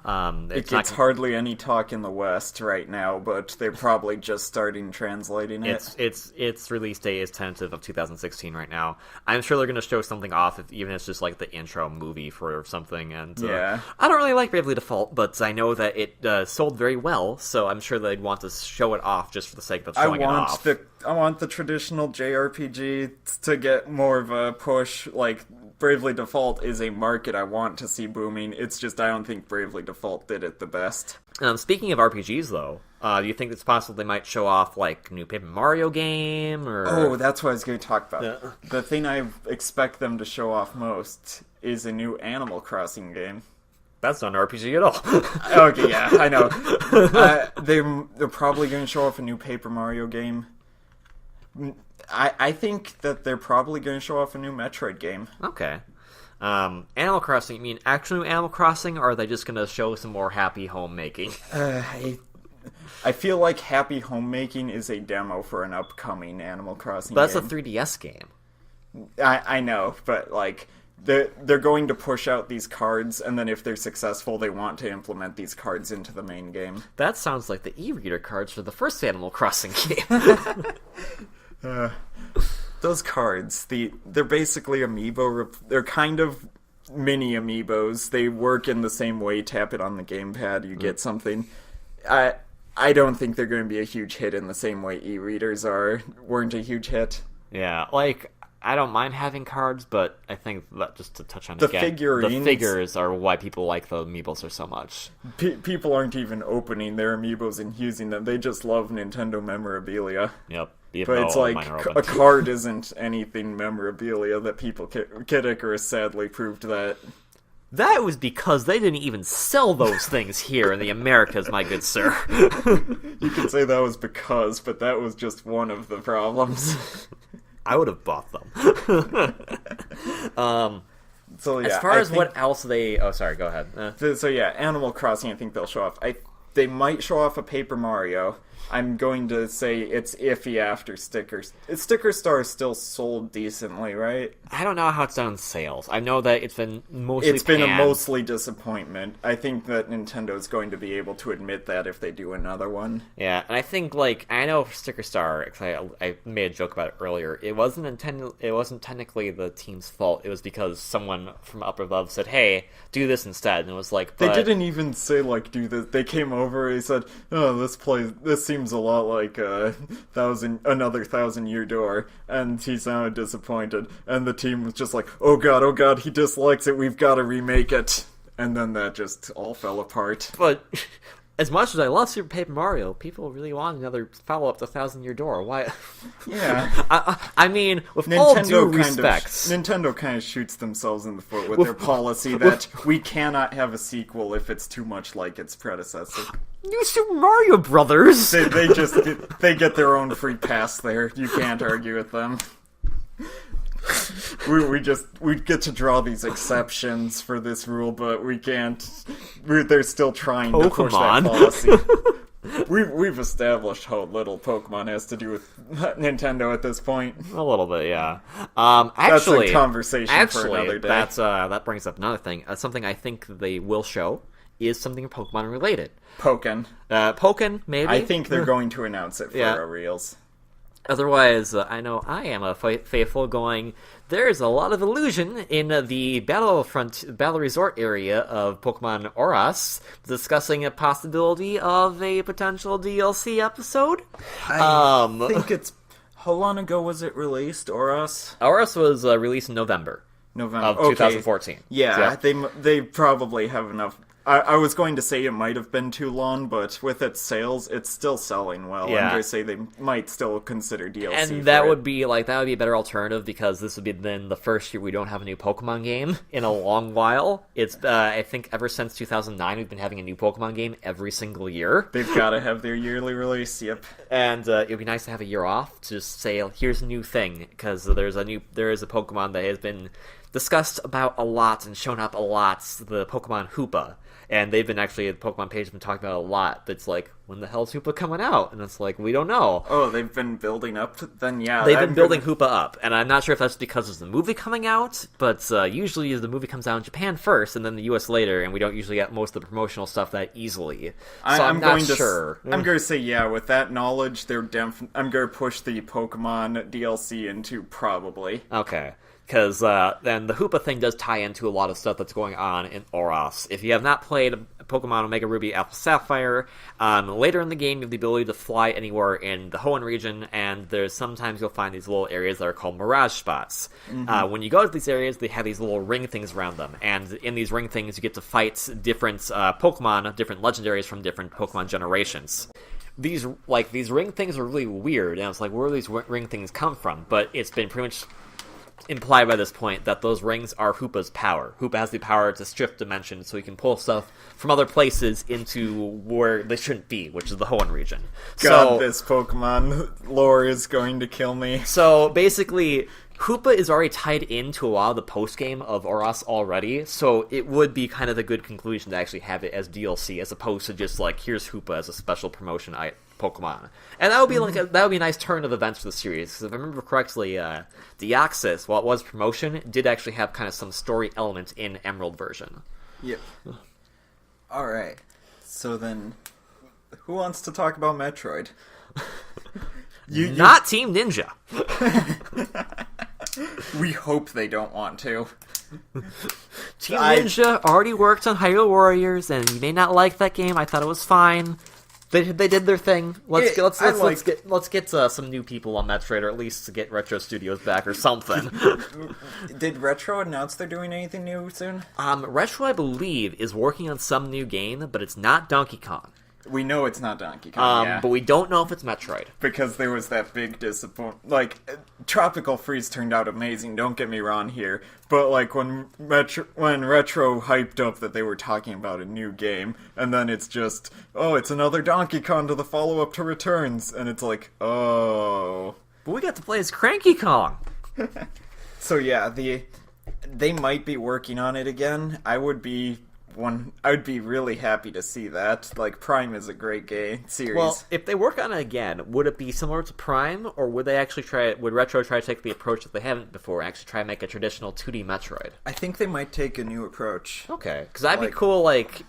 It gets hardly any talk in the West right now, but they're probably just starting translating it. Its release date is tentative of 2016 right now. I'm sure they're going to show something off, even if it's just the intro movie for something. And yeah. I don't really like Bravely Default, but I know that it sold very well, so I'm sure they'd want to show it off just for the sake of showing it off. I want the traditional JRPG to get more of a push. Bravely Default is a market I want to see booming. It's just I don't think Bravely Default did it the best. Speaking of RPGs, though, do you think it's possible they might show off new Paper Mario game? Or... Oh, that's what I was going to talk about. The thing I expect them to show off most is a new Animal Crossing game. That's not an RPG at all. Okay, yeah, I know. They're probably going to show off a new Paper Mario game. I think that they're probably going to show off a new Metroid game. Okay. Animal Crossing, you mean actual Animal Crossing, or are they just going to show some more happy homemaking? I feel like Happy Homemaking is a demo for an upcoming Animal Crossing But that's game. a 3DS game. I know, but like they're going to push out these cards, and then if they're successful, they want to implement these cards into the main game. That sounds like the e-reader cards for the first Animal Crossing game. Those cards, they're basically amiibo. They're kind of mini amiibos. They work in the same way. Tap it on the gamepad, you get something. I don't think they're going to be a huge hit in the same way e-readers weren't a huge hit. Yeah, like, I don't mind having cards, but I think that, just to touch on The again, figurines- the figures are why people like the amiibos so much. People aren't even opening their amiibos and using them. They just love Nintendo memorabilia. Yep. But it's like, a card isn't anything memorabilia that people... Kid Icarus sadly proved that. That was because they didn't even sell those things here in the Americas, my good sir. You could say that was because, but that was just one of the problems. I would have bought them. So yeah, as far as what else they... Oh, sorry, go ahead. So yeah, Animal Crossing, I think they'll show off. They might show off a Paper Mario. I'm going to say it's iffy after stickers. Sticker Star is still sold decently, right? I don't know how it's done in sales. I know that it's been mostly It's been a panned. mostly disappointment. I think that Nintendo's going to be able to admit that if they do another one. Yeah, and I think, like, I know for Sticker Star, 'cause I made a joke about it earlier, it wasn't technically the team's fault. It was because someone from up above said, hey, do this instead, and it was like, They didn't even say, like, do this. They came over and said, oh, this seems a lot like another 1,000-year door, and he sounded disappointed, and the team was just like, oh god, he dislikes it, we've got to remake it, and then that just all fell apart. But as much as I love Super Paper Mario, people really want another follow-up to 1,000-Year Door. Why? Yeah. I mean, with all due respect... Nintendo kind of shoots themselves in the foot with their policy that we cannot have a sequel if it's too much like its predecessor. New Super Mario Brothers! They just get their own free pass there. You can't argue with them. We get to draw these exceptions for this rule, but we can't. They're still trying to push that policy. We've established how little Pokemon has to do with Nintendo at this point. A little bit, yeah. That's a conversation for another day. That brings up another thing. Something I think they will show is something Pokemon related. Pokken, maybe? I think they're going to announce it for our Reels. Otherwise, I know I am a faithful going, there's a lot of illusion in the Battle Resort area of Pokemon Oras, discussing a possibility of a potential DLC episode. I think it's... How long ago was it released, Oras? Oras was released in November of 2014. Yeah, they probably have enough... I was going to say it might have been too long, but with its sales, it's still selling well. Yeah. I'm going to say they might still consider DLC. And that would be a better alternative, because this would be then the first year we don't have a new Pokemon game in a long while. It's I think ever since 2009 we've been having a new Pokemon game every single year. They've got to have their yearly release. Yep. And it would be nice to have a year off to just say, here's a new thing, because there is a Pokemon that has been discussed about a lot and shown up a lot, the Pokemon Hoopa. And they've been actually, the Pokemon page has been talking about it a lot. That's like, when the hell's Hoopa coming out? And it's like, we don't know. Oh, they've been building up? Then yeah. They've been building Hoopa up. And I'm not sure if that's because there's the movie coming out, but usually the movie comes out in Japan first and then the US later, and we don't usually get most of the promotional stuff that easily. So I'm not sure. I'm going to say, yeah, with that knowledge, I'm going to push the Pokemon DLC into probably. Okay. Because then the Hoopa thing does tie into a lot of stuff that's going on in Oras. If you have not played Pokemon Omega Ruby Alpha Sapphire, later in the game you have the ability to fly anywhere in the Hoenn region, and sometimes you'll find these little areas that are called Mirage Spots. Mm-hmm. When you go to these areas, they have these little ring things around them, and in these ring things you get to fight different Pokemon, different legendaries from different Pokemon generations. These ring things are really weird, and it's like, where do these ring things come from? But it's been pretty much implied by this point that those rings are Hoopa's power. Hoopa has the power to shift dimensions, so he can pull stuff from other places into where they shouldn't be, which is the Hoenn region. God, this Pokemon lore is going to kill me. So basically, Hoopa is already tied into a lot of the post-game of Oras already, so it would be kind of a good conclusion to actually have it as DLC, as opposed to just, like, here's Hoopa as a special promotion Pokemon. And that would be that would be a nice turn of events for the series, because if I remember correctly, Deoxys, while it was promotion, did actually have kind of some story element in Emerald version. Yep. Alright. So then, who wants to talk about Metroid? Not Team Ninja. We hope they don't want to. Team Ninja already worked on Hyrule Warriors, and you may not like that game. I thought it was fine. They did their thing. Let's get some new people on Metroid, or at least to get Retro Studios back or something. Did Retro announce they're doing anything new soon? Retro, I believe, is working on some new game, but it's not Donkey Kong. We know it's not Donkey Kong, yeah. But we don't know if it's Metroid. Because there was that big disappointment. Like, Tropical Freeze turned out amazing, don't get me wrong here. But, like, when Retro hyped up that they were talking about a new game, and then it's just, oh, it's another Donkey Kong to the follow-up to Returns. And it's like, oh. But we got to play as Cranky Kong. So, yeah, they might be working on it again. I would be really happy to see that. Like, Prime is a great game series. Well, if they work on it again, would it be similar to Prime, or would they actually would Retro try to take the approach that they haven't before, actually try to make a traditional 2D Metroid? I think they might take a new approach. Okay, because that'd be cool, like,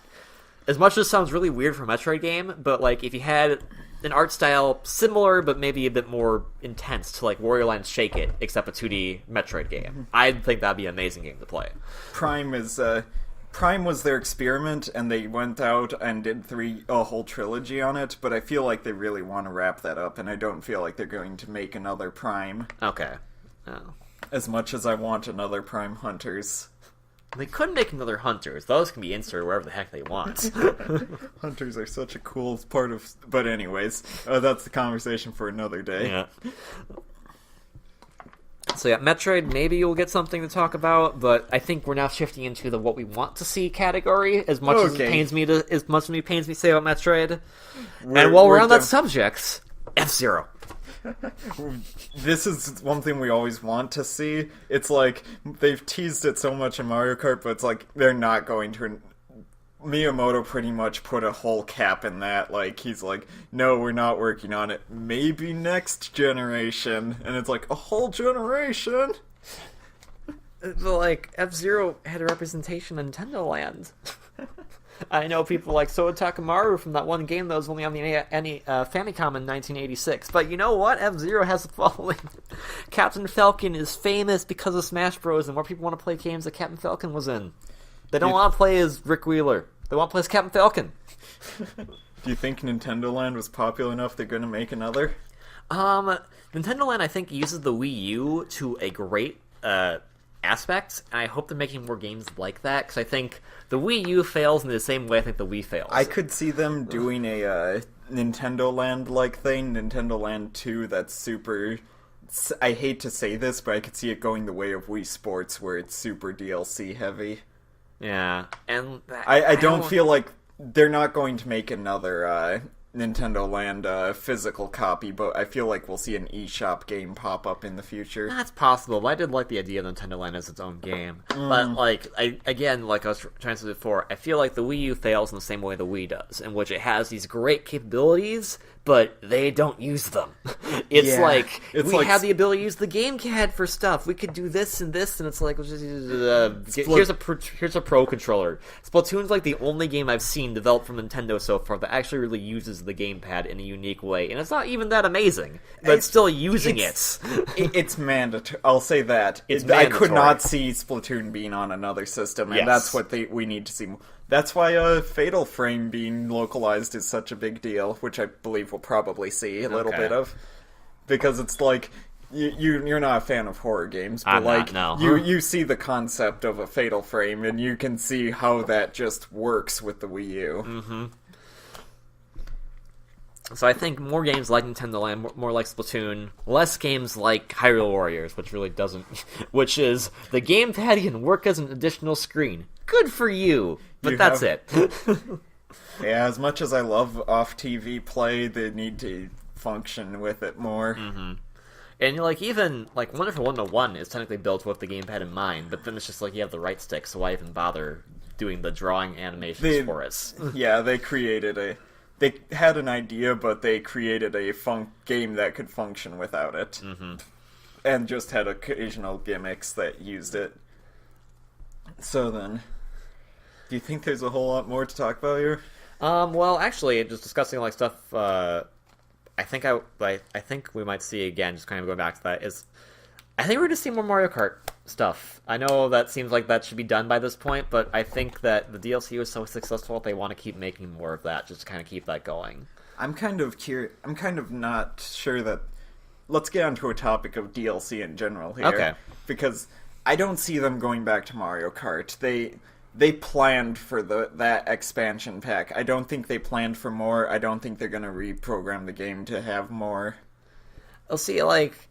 as much as it sounds really weird for a Metroid game, but, like, if you had an art style similar, but maybe a bit more intense to, like, Warrior Land Shake It, except a 2D Metroid game, I think that'd be an amazing game to play. Prime was their experiment, and they went out and did a whole trilogy on it, but I feel like they really want to wrap that up, and I don't feel like they're going to make another Prime. Okay. Oh. As much as I want another Prime Hunters. They could make another Hunters. Those can be inserted wherever the heck they want. Hunters are such a cool part of... But anyways, that's the conversation for another day. Yeah. So yeah, Metroid, maybe you'll get something to talk about, but I think we're now shifting into the what we want to see category, as much as it pains me to say about Metroid. And while we're on that subject, F-Zero. This is one thing we always want to see. It's like, they've teased it so much in Mario Kart, but it's like, they're not going to... Miyamoto pretty much put a whole cap in that. Like, he's like, no, we're not working on it. Maybe next generation. And it's like, a whole generation? But, like, F-Zero had a representation in Nintendo Land. I know people like Soa Takamaru from that one game that was only on the Famicom in 1986. But you know what? F-Zero has a following. Captain Falcon is famous because of Smash Bros. And more people want to play games that Captain Falcon was in. They don't want to play as Rick Wheeler. They want to play as Captain Falcon. Do you think Nintendo Land was popular enough they're going to make another? Nintendo Land, I think, uses the Wii U to a great aspect, and I hope they're making more games like that, because I think the Wii U fails in the same way I think the Wii fails. I could see them doing a Nintendo Land-like thing, Nintendo Land 2, that's super... I hate to say this, but I could see it going the way of Wii Sports, where it's super DLC-heavy. Yeah, and I don't feel like they're not going to make another Nintendo Land physical copy, but I feel like we'll see an eShop game pop up in the future. That's possible, but I did like the idea of Nintendo Land as its own game. But, like, like I was trying to say before, I feel like the Wii U fails in the same way the Wii does, in which it has these great capabilities, but they don't use them. It's like, we have the ability to use the GameCAD for stuff. We could do this, and it's like, here's a Pro Controller. Splatoon's like the only game I've seen developed from Nintendo so far that actually really uses the gamepad in a unique way, and it's not even that amazing, but it's still using it. It's mandatory. I'll say that. I could not see Splatoon being on another system, and that's what we need to see. That's why Fatal Frame being localized is such a big deal, which I believe we'll probably see a little bit of. Because it's like, you're not a fan of horror games, but you see the concept of a Fatal Frame, and you can see how that just works with the Wii U. Mm-hmm. So I think more games like Nintendo Land, more like Splatoon, less games like Hyrule Warriors, which really doesn't... which is, the gamepad can work as an additional screen. Good for you! But that's it. Yeah, as much as I love off-TV play, they need to function with it more. Mm-hmm. And like even like Wonderful 101 is technically built with the gamepad in mind, but then it's just like you have the right stick, so why even bother doing the drawing animations for us? Yeah, they had an idea, but they created a game that could function without it. Mm-hmm. And just had occasional gimmicks that used it. So then, do you think there's a whole lot more to talk about here? Well, actually, just discussing like stuff. I think we might see again. Just kind of going back to that is, I think we're going to see more Mario Kart stuff. I know that seems like that should be done by this point, but I think that the DLC was so successful they want to keep making more of that, just to kind of keep that going. I'm kind of curious. I'm kind of not sure that. Let's get onto a topic of DLC in general here. Okay. Because I don't see them going back to Mario Kart. They planned for that expansion pack. I don't think they planned for more. I don't think they're going to reprogram the game to have more. I'll see, like,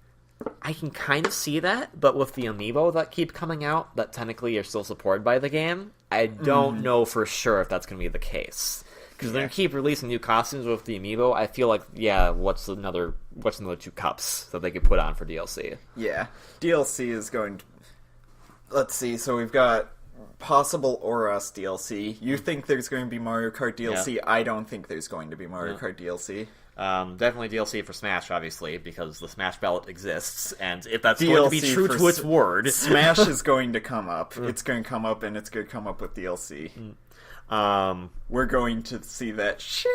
I can kind of see that, but with the amiibo that keep coming out, that technically are still supported by the game, I don't know for sure if that's going to be the case. Because they're going to keep releasing new costumes with the amiibo. I feel like, yeah, what's another 2 cups that they could put on for DLC? Yeah. DLC is going to... Let's see, so we've got possible Oros DLC. You think there's going to be Mario Kart DLC? Yeah. I don't think there's going to be Mario Kart DLC. Definitely DLC for Smash, obviously, because the Smash ballot exists, and if that's DLC going to be true to its word... Smash is going to come up. It's going to come up, and it's going to come up with DLC. We're going to see that shing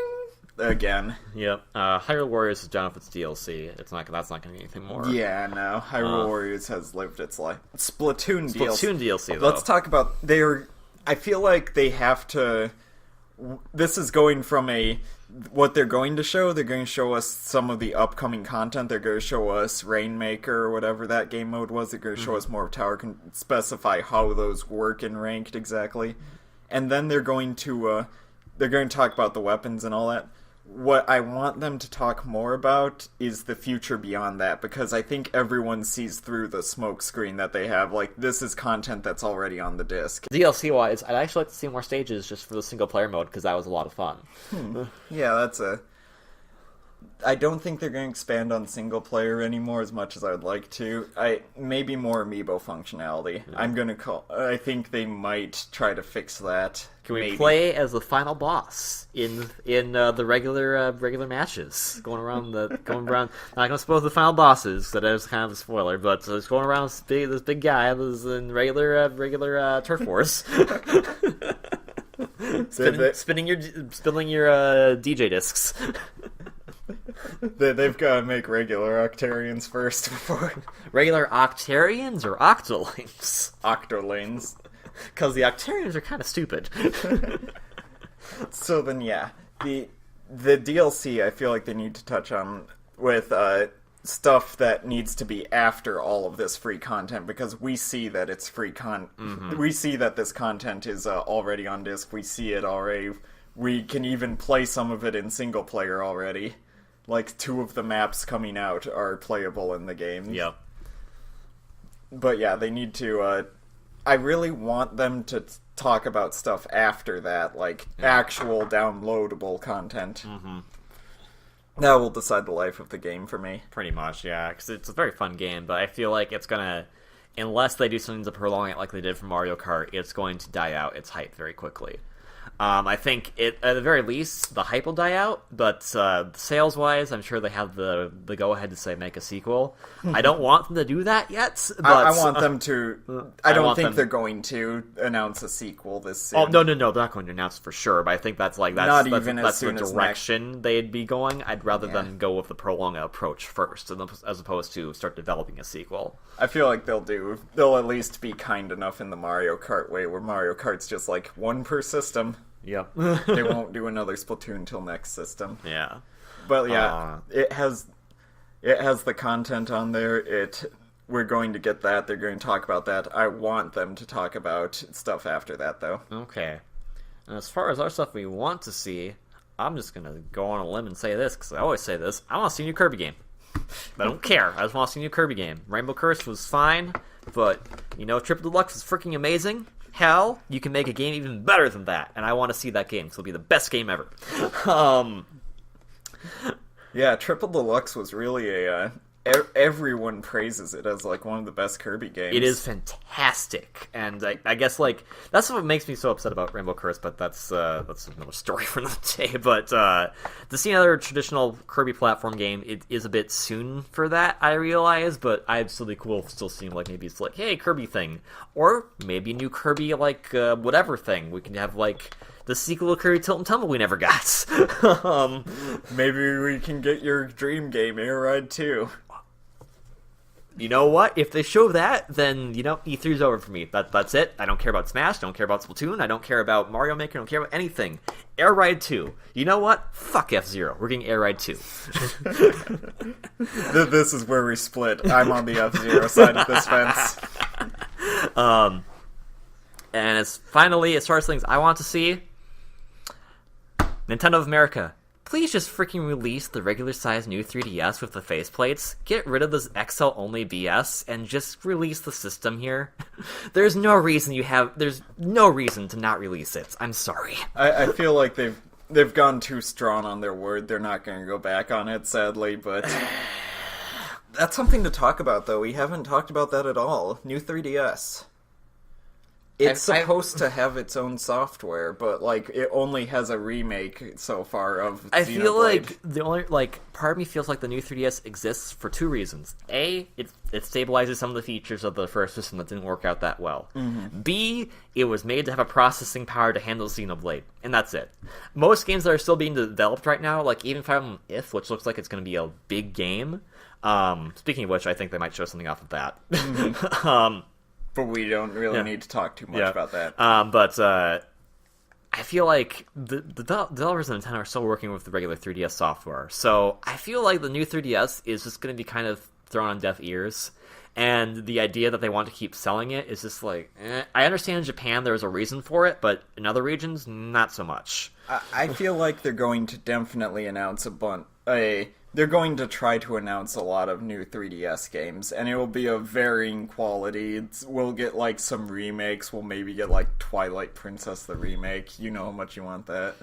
again. Yep. Hyrule Warriors is done with its DLC. That's not going to be anything more. Yeah, no. Hyrule Warriors has lived its life. Splatoon DLC, though. Let's talk about... I feel like they have to... This is going from what they're going to show. They're going to show us some of the upcoming content. They're going to show us Rainmaker or whatever that game mode was. They're going to show us more of Tower, specify how those work in Ranked exactly. And then they're going to talk about the weapons and all that. What I want them to talk more about is the future beyond that, because I think everyone sees through the smoke screen that they have. Like, this is content that's already on the disc. DLC-wise, I'd actually like to see more stages just for the single-player mode, because that was a lot of fun. Yeah, I don't think they're going to expand on single player anymore as much as I would like to. Maybe more amiibo functionality. Yeah. I think they might try to fix that. Can we play as the final boss in the regular matches? Going around. Not going to spoil the final bosses. That is kind of a spoiler, but it's going around this big guy that's in regular Turf Wars. spinning your DJ discs. They've got to make regular Octarians first before... Regular Octarians or Octolings? Octolings. Because the Octarians are kind of stupid. So then, yeah. The DLC, I feel like they need to touch on with stuff that needs to be after all of this free content, because we see that it's free We see that this content is already on disc. We see it already. We can even play some of it in single player already. Like, 2 of the maps coming out are playable in the game. Yep. But yeah, they need to... I really want them to talk about stuff after that, like actual downloadable content. Mm-hmm. That will decide the life of the game for me. Pretty much, yeah. Because it's a very fun game, but I feel like it's going to... Unless they do something to prolong it like they did for Mario Kart, it's going to die out its hype very quickly. I think at the very least, the hype will die out, but sales-wise, I'm sure they have the go-ahead to say make a sequel. I don't want them to do that yet, but... I want them to... I don't think they're going to announce a sequel this soon. Oh, no, they're not going to announce it for sure, but I think that's the direction they'd be going. I'd rather them go with the prolong approach first, as opposed to start developing a sequel. I feel like they'll at least be kind enough in the Mario Kart way, where Mario Kart's just like one per system. Yep. They won't do another Splatoon until next system. Yeah. But yeah, it has the content on there. We're going to get that. They're going to talk about that. I want them to talk about stuff after that, though. Okay. And as far as our stuff we want to see, I'm just going to go on a limb and say this, because I always say this. I want to see a new Kirby game. I don't care. I just want to see a new Kirby game. Rainbow Curse was fine, but, Triple Deluxe is freaking amazing. Hell, you can make a game even better than that, and I want to see that game, because it'll be the best game ever. Yeah, Triple Deluxe was really everyone praises it as like one of the best Kirby games. It is fantastic, and I guess like that's what makes me so upset about Rainbow Curse. But that's another story for another day. But to see another traditional Kirby platform game, it is a bit soon for that, I realize. But I absolutely cool still seeing like maybe it's like, hey, Kirby thing, or maybe a new Kirby like whatever thing. We can have like the sequel to Kirby Tilt and Tumble we never got. Maybe we can get your dream game, Air Ride 2. You know what? If they show that, then, E3's over for me. That's it. I don't care about Smash, don't care about Splatoon, I don't care about Mario Maker, I don't care about anything. Air Ride 2. You know what? Fuck F-Zero. We're getting Air Ride 2. This is where we split. I'm on the F-Zero side of this fence. And as far as things I want to see, Nintendo of America, please just freaking release the regular-sized new 3DS with the faceplates. Get rid of this XL-only BS and just release the system here. There's no reason to not release it. I'm sorry. I feel like they've gone too strong on their word. They're not going to go back on it, sadly, but that's something to talk about, though. We haven't talked about that at all. New 3DS. It's supposed to have its own software, but like it only has a remake so far of Xenoblade. I feel like the only part of me feels like the new 3DS exists for two reasons. A, it stabilizes some of the features of the first system that didn't work out that well. Mm-hmm. B, it was made to have a processing power to handle Xenoblade, and that's it. Most games that are still being developed right now, like even Fire Emblem If, which looks like it's going to be a big game. Speaking of which, I think they might show something off of that. Mm-hmm. But we don't really need to talk too much about that. But I feel like the developers of Nintendo are still working with the regular 3DS software. So I feel like the new 3DS is just going to be kind of thrown on deaf ears. And the idea that they want to keep selling it is just like, I understand in Japan there's a reason for it, but in other regions, not so much. I feel like they're going to definitely announce they're going to try to announce a lot of new 3DS games, and it will be of varying quality. We'll get, like, some remakes. We'll maybe get, like, Twilight Princess the remake. You know how much you want that.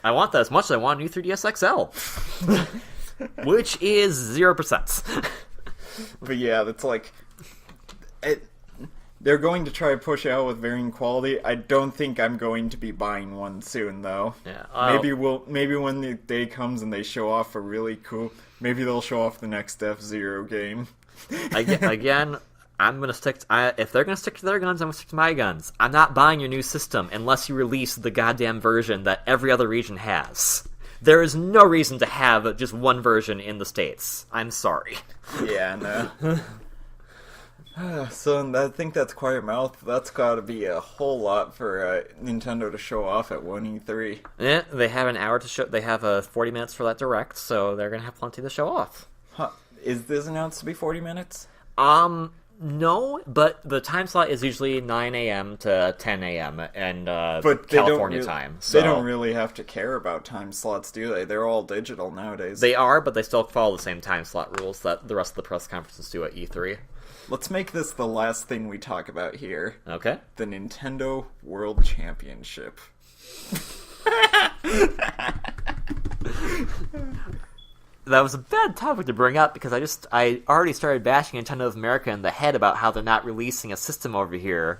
I want that as much as I want a new 3DS XL. Which is 0%. But yeah, that's like... They're going to try to push it out with varying quality. I don't think I'm going to be buying one soon, though. Yeah, maybe when the day comes and they show off a really cool... Maybe they'll show off the next F-Zero game. Again, I'm going to stick... if they're going to stick to their guns, I'm going to stick to my guns. I'm not buying your new system unless you release the goddamn version that every other region has. There is no reason to have just one version in the States. I'm sorry. Yeah, no. So I think that's Quiet Mouth. That's got to be a whole lot for Nintendo to show off at 1E3. Yeah, they have an hour to show. They have 40 minutes for that direct, so they're gonna have plenty to show off. Huh. Is this announced to be 40 minutes? No, but the time slot is usually 9 a.m. to 10 a.m. and but California time. So they don't really have to care about time slots, do they? They're all digital nowadays. They are, but they still follow the same time slot rules that the rest of the press conferences do at E3. Let's make this the last thing we talk about here. Okay. The Nintendo World Championship. That was a bad topic to bring up because I already started bashing Nintendo of America in the head about how they're not releasing a system over here.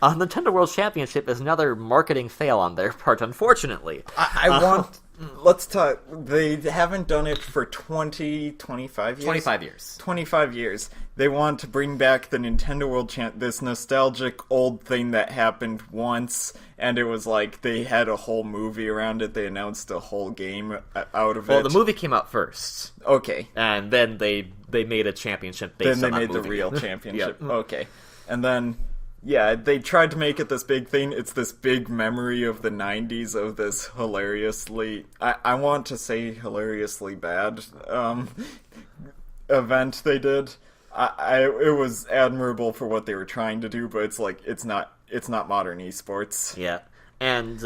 Nintendo World Championship is another marketing fail on their part, unfortunately. I want... Let's talk... They haven't done it for 25 years? 25 years. 25 years. They want to bring back the Nintendo World Champ, this nostalgic old thing that happened once, and it was like they had a whole movie around it. They announced a whole game out of it. Well, the movie came out first. Okay. And then they made a championship based on that movie. Then they made the real championship. Yep. Okay. And then... Yeah, they tried to make it this big thing. It's this big memory of the 90s of this hilariously... I want to say hilariously bad event they did. It was admirable for what they were trying to do, but it's like, it's not modern esports. Yeah. And,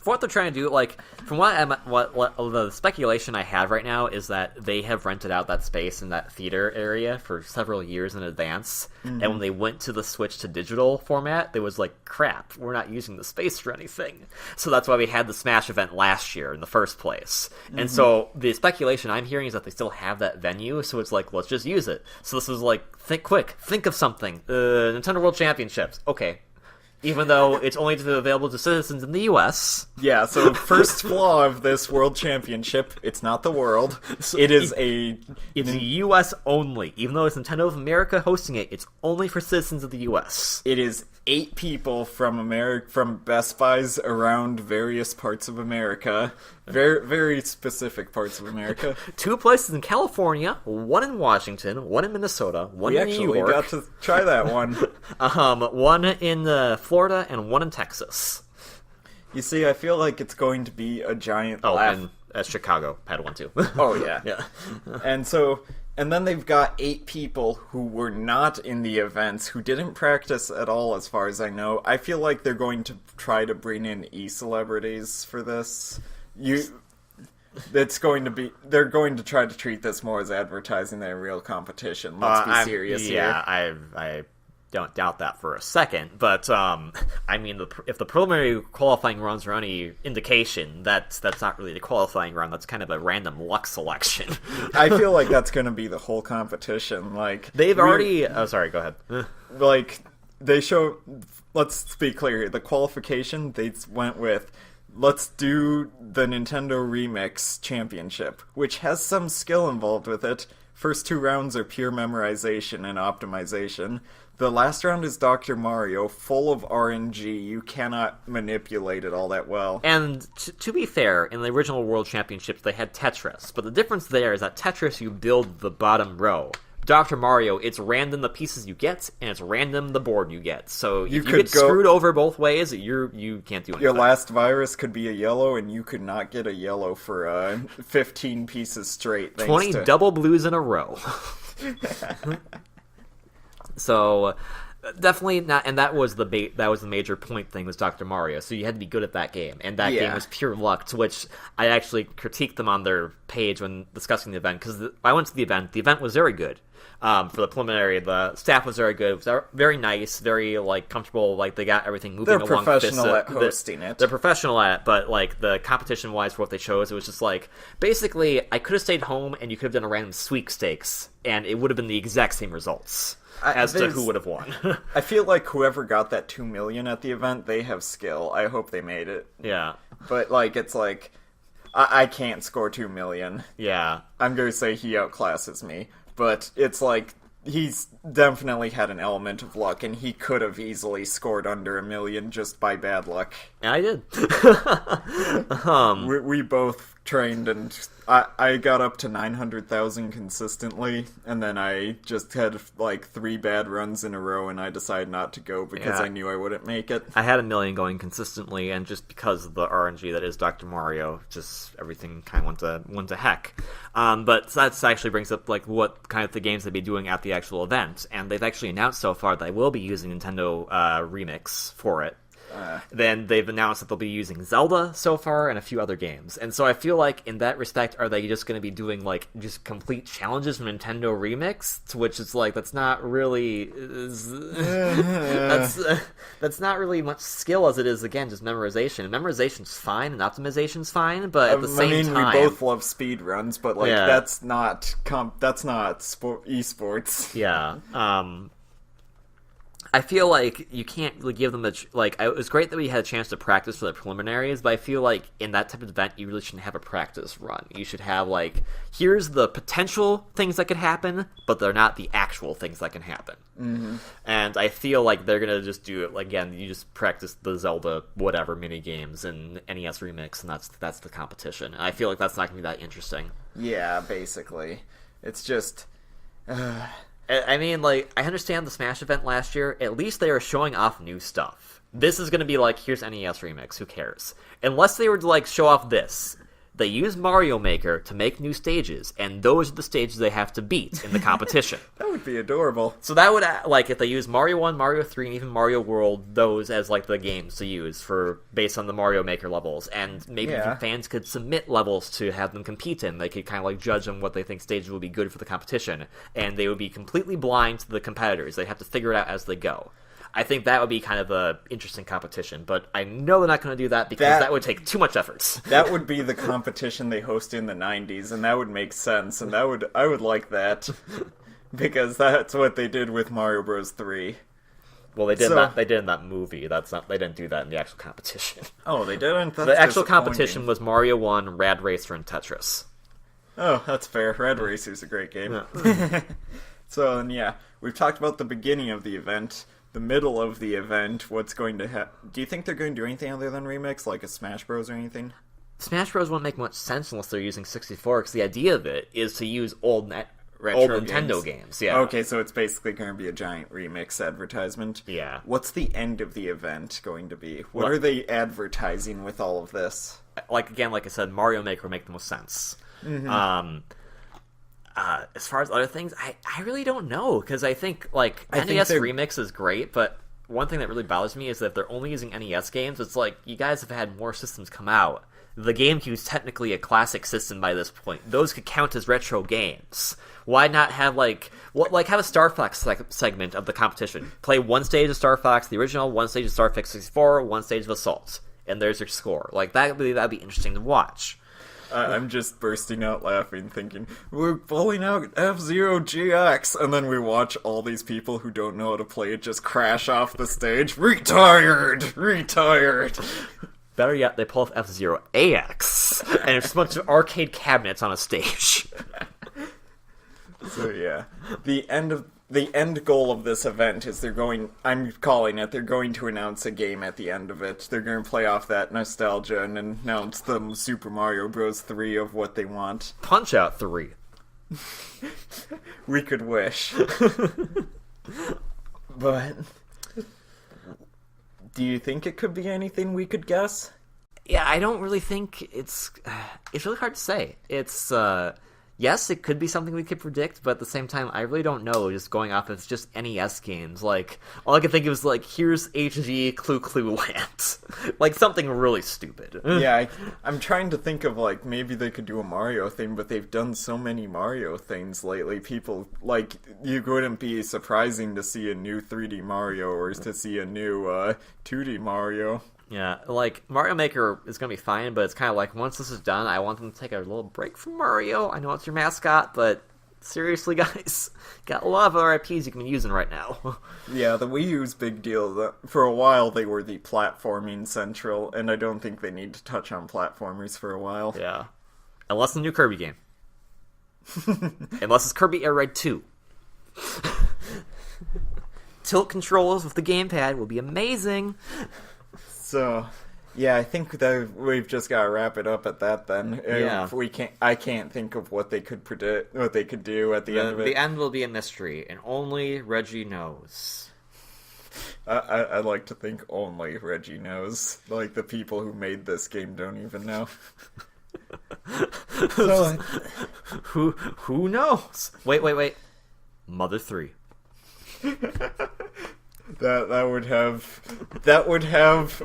for what they're trying to do, like, from what the speculation I have right now is that they have rented out that space in that theater area for several years in advance, and when they went to the switch to digital format, they was like, crap, we're not using the space for anything. So that's why we had the Smash event last year in the first place. And so the speculation I'm hearing is that they still have that venue, so it's like, let's just use it. So this is like, think of something. Nintendo World Championships. Okay. Even though it's only available to citizens in the U.S. Yeah, so first flaw of this World Championship, it's not the world. It is It's U.S. only. Even though it's Nintendo of America hosting it, it's only for citizens of the U.S. It is 8 people from Best Buys around various parts of America. Very, very specific parts of America. 2 places in California, 1 in Washington, 1 in Minnesota, 1 in New York. We got to try that one. 1 in Florida, and 1 in Texas. You see, I feel like it's going to be a giant laugh. And Chicago had 1 too. Oh, yeah. Yeah. And then they've got 8 people who were not in the events, who didn't practice at all, as far as I know. I feel like they're going to try to bring in e-celebrities for this. They're going to try to treat this more as advertising than a real competition. Let's be serious here. Yeah, I don't doubt that for a second, but I mean, if the preliminary qualifying runs are any indication, that's not really the qualifying run. That's kind of a random luck selection. I feel like that's going to be the whole competition. Like already. Oh, sorry. Go ahead. Like they show. Let's be clear here. The qualification they went with. Let's do the Nintendo Remix Championship, which has some skill involved with it. First 2 rounds are pure memorization and optimization. The last round is Dr. Mario, full of RNG. You cannot manipulate it all that well. And to be fair, in the original World Championships, they had Tetris. But the difference there is that Tetris, you build the bottom row. Dr. Mario, it's random the pieces you get, and it's random the board you get. So if you get screwed over both ways, you can't do anything. Your last virus could be a yellow, and you could not get a yellow for 15 pieces straight. 20 double blues in a row. So definitely not, and that was the major point thing was Dr. Mario. So you had to be good at that game, and that game was pure luck. To which I actually critiqued them on their page when discussing the event, because I went to the event. The event was very good. For the preliminary, the staff was very good. It was very nice, very comfortable. Like they got everything moving along. They're professional at hosting it. They're professional at it, but like the competition wise for what they chose, it was just like basically I could have stayed home and you could have done a random sweepstakes, and it would have been the exact same results. As to who would have won. I feel like whoever got that $2 million at the event, they have skill. I hope they made it. Yeah. But it's like I can't score $2 million. Yeah. I'm going to say he outclasses me. But it's like he's definitely had an element of luck, and he could have easily scored under $1 million just by bad luck. And I did. We both trained, and I got up to 900,000 consistently, and then I just had 3 bad runs in a row, and I decided not to go because I knew I wouldn't make it. I had $1 million going consistently, and just because of the RNG that is Dr. Mario, just everything kind of went to heck. But that actually brings up what kind of the games they'd be doing at the actual event, and they've actually announced so far that they will be using Nintendo Remix for it. Then they've announced that they'll be using Zelda so far and a few other games. And so I feel like in that respect, are they just going to be doing just complete challenges from Nintendo Remix? To which it's that's not really that's not really much skill as it is again just memorization. And memorization's fine and optimization's fine, but at the same time, we both love speed runs, but that's not esports. Yeah. I feel like you can't really give them it was great that we had a chance to practice for the preliminaries, but I feel like in that type of event, you really shouldn't have a practice run. You should have here's the potential things that could happen, but they're not the actual things that can happen. Mm-hmm. And I feel like they're gonna just do it again. You just practice the Zelda whatever mini games and NES Remix, and that's the competition. And I feel like that's not gonna be that interesting. Yeah, basically, it's just. I mean, I understand the Smash event last year. At least they are showing off new stuff. This is going to be here's NES Remix. Who cares? Unless they were to, show off this. They use Mario Maker to make new stages, and those are the stages they have to beat in the competition. That would be adorable. So that would, like, if they use Mario 1, Mario 3, and even Mario World, those as, like, the games to use for based on the Mario Maker levels. And maybe even fans could submit levels to have them compete in. They could kind of, like, judge on what they think stages would be good for the competition. And they would be completely blind to the competitors. They'd have to figure it out as they go. I think that would be kind of a interesting competition, but I know they're not going to do that because that would take too much effort. That would be the competition they hosted in the 90s, and that would make sense, and I would like that. Because that's what they did with Mario Bros. 3. Well, they did that. They did in that movie. That's not. They didn't do that in the actual competition. Oh, they didn't. That's the actual competition was Mario 1, Rad Racer, and Tetris. Oh, that's fair. Rad Racer's a great game. Yeah. So, and yeah, we've talked about the beginning of the event, the middle of the event. What's going to happen? Do you think they're going to do anything other than remix, like a Smash Bros. Or anything? Smash Bros. Won't make much sense unless they're using 64, because the idea of it is to use retro Nintendo games. Yeah. Okay, so it's basically going to be a giant remix advertisement. Yeah. What's the end of the event going to be? What are they advertising with all of this? Like I said, Mario Maker would make the most sense. Mm-hmm. As far as other things, I really don't know, because I think, like, NES Remix is great, but one thing that really bothers me is that if they're only using NES games, it's like, you guys have had more systems come out. The GameCube's technically a classic system by this point. Those could count as retro games. Why not have, have a Star Fox segment of the competition? Play one stage of Star Fox, the original, one stage of Star Fox 64, one stage of Assault. And there's your score. Like, that'd be interesting to watch. I'm just bursting out laughing, thinking, we're pulling out F-Zero GX, and then we watch all these people who don't know how to play it just crash off the stage. Retired! Better yet, they pull off F-Zero AX, and there's a bunch of arcade cabinets on a stage. So yeah, the end goal of this event is they're going to announce a game at the end of it. They're going to play off that nostalgia and announce the Super Mario Bros. 3 of what they want. Punch-Out 3. We could wish. But do you think it could be anything we could guess? Yeah, I don't really think it's really hard to say. It's yes, it could be something we could predict, but at the same time, I really don't know, just going off of just NES games. Like, all I could think of was, like, here's HG Clue Land. Like, something really stupid. Yeah, I'm trying to think of, like, maybe they could do a Mario thing, but they've done so many Mario things lately. People, like, you wouldn't be surprising to see a new 3D Mario or to see a new 2D Mario. Yeah, like, Mario Maker is going to be fine, but it's kind of like, once this is done, I want them to take a little break from Mario. I know it's your mascot, but seriously, guys, got a lot of other IPs you can be using right now. Yeah, the Wii U's big deal. For a while, they were the platforming central, and I don't think they need to touch on platformers for a while. Yeah. Unless the new Kirby game. Unless it's Kirby Air Ride 2. Tilt controls with the gamepad will be amazing. So, yeah, I think that we've just got to wrap it up at that then. Yeah. I can't think of what they could predict, what they could do at the end of it. The end will be a mystery, and only Reggie knows. I like to think only Reggie knows. Like, the people who made this game don't even know. So, who knows? Wait. Mother 3. That would have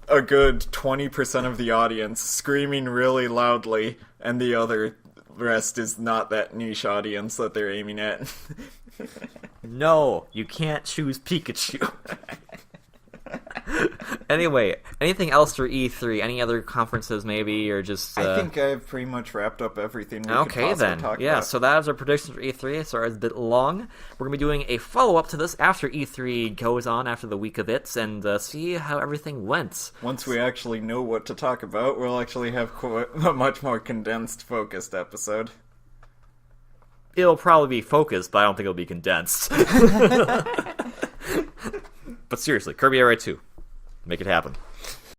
a good 20% of the audience screaming really loudly, and the other rest is not that niche audience that they're aiming at. No, you can't choose Pikachu. Anyway, anything else for E3? Any other conferences, maybe, or just? I think I've pretty much wrapped up everything. We could possibly talk about. So that is our predictions for E3. Sorry, it's a bit long. We're gonna be doing a follow-up to this after E3 goes on, after the week of it, and see how everything went. Once we actually know what to talk about, we'll actually have a much more condensed, focused episode. It'll probably be focused, but I don't think it'll be condensed. But seriously, Kirby Air Ride 2. Make it happen.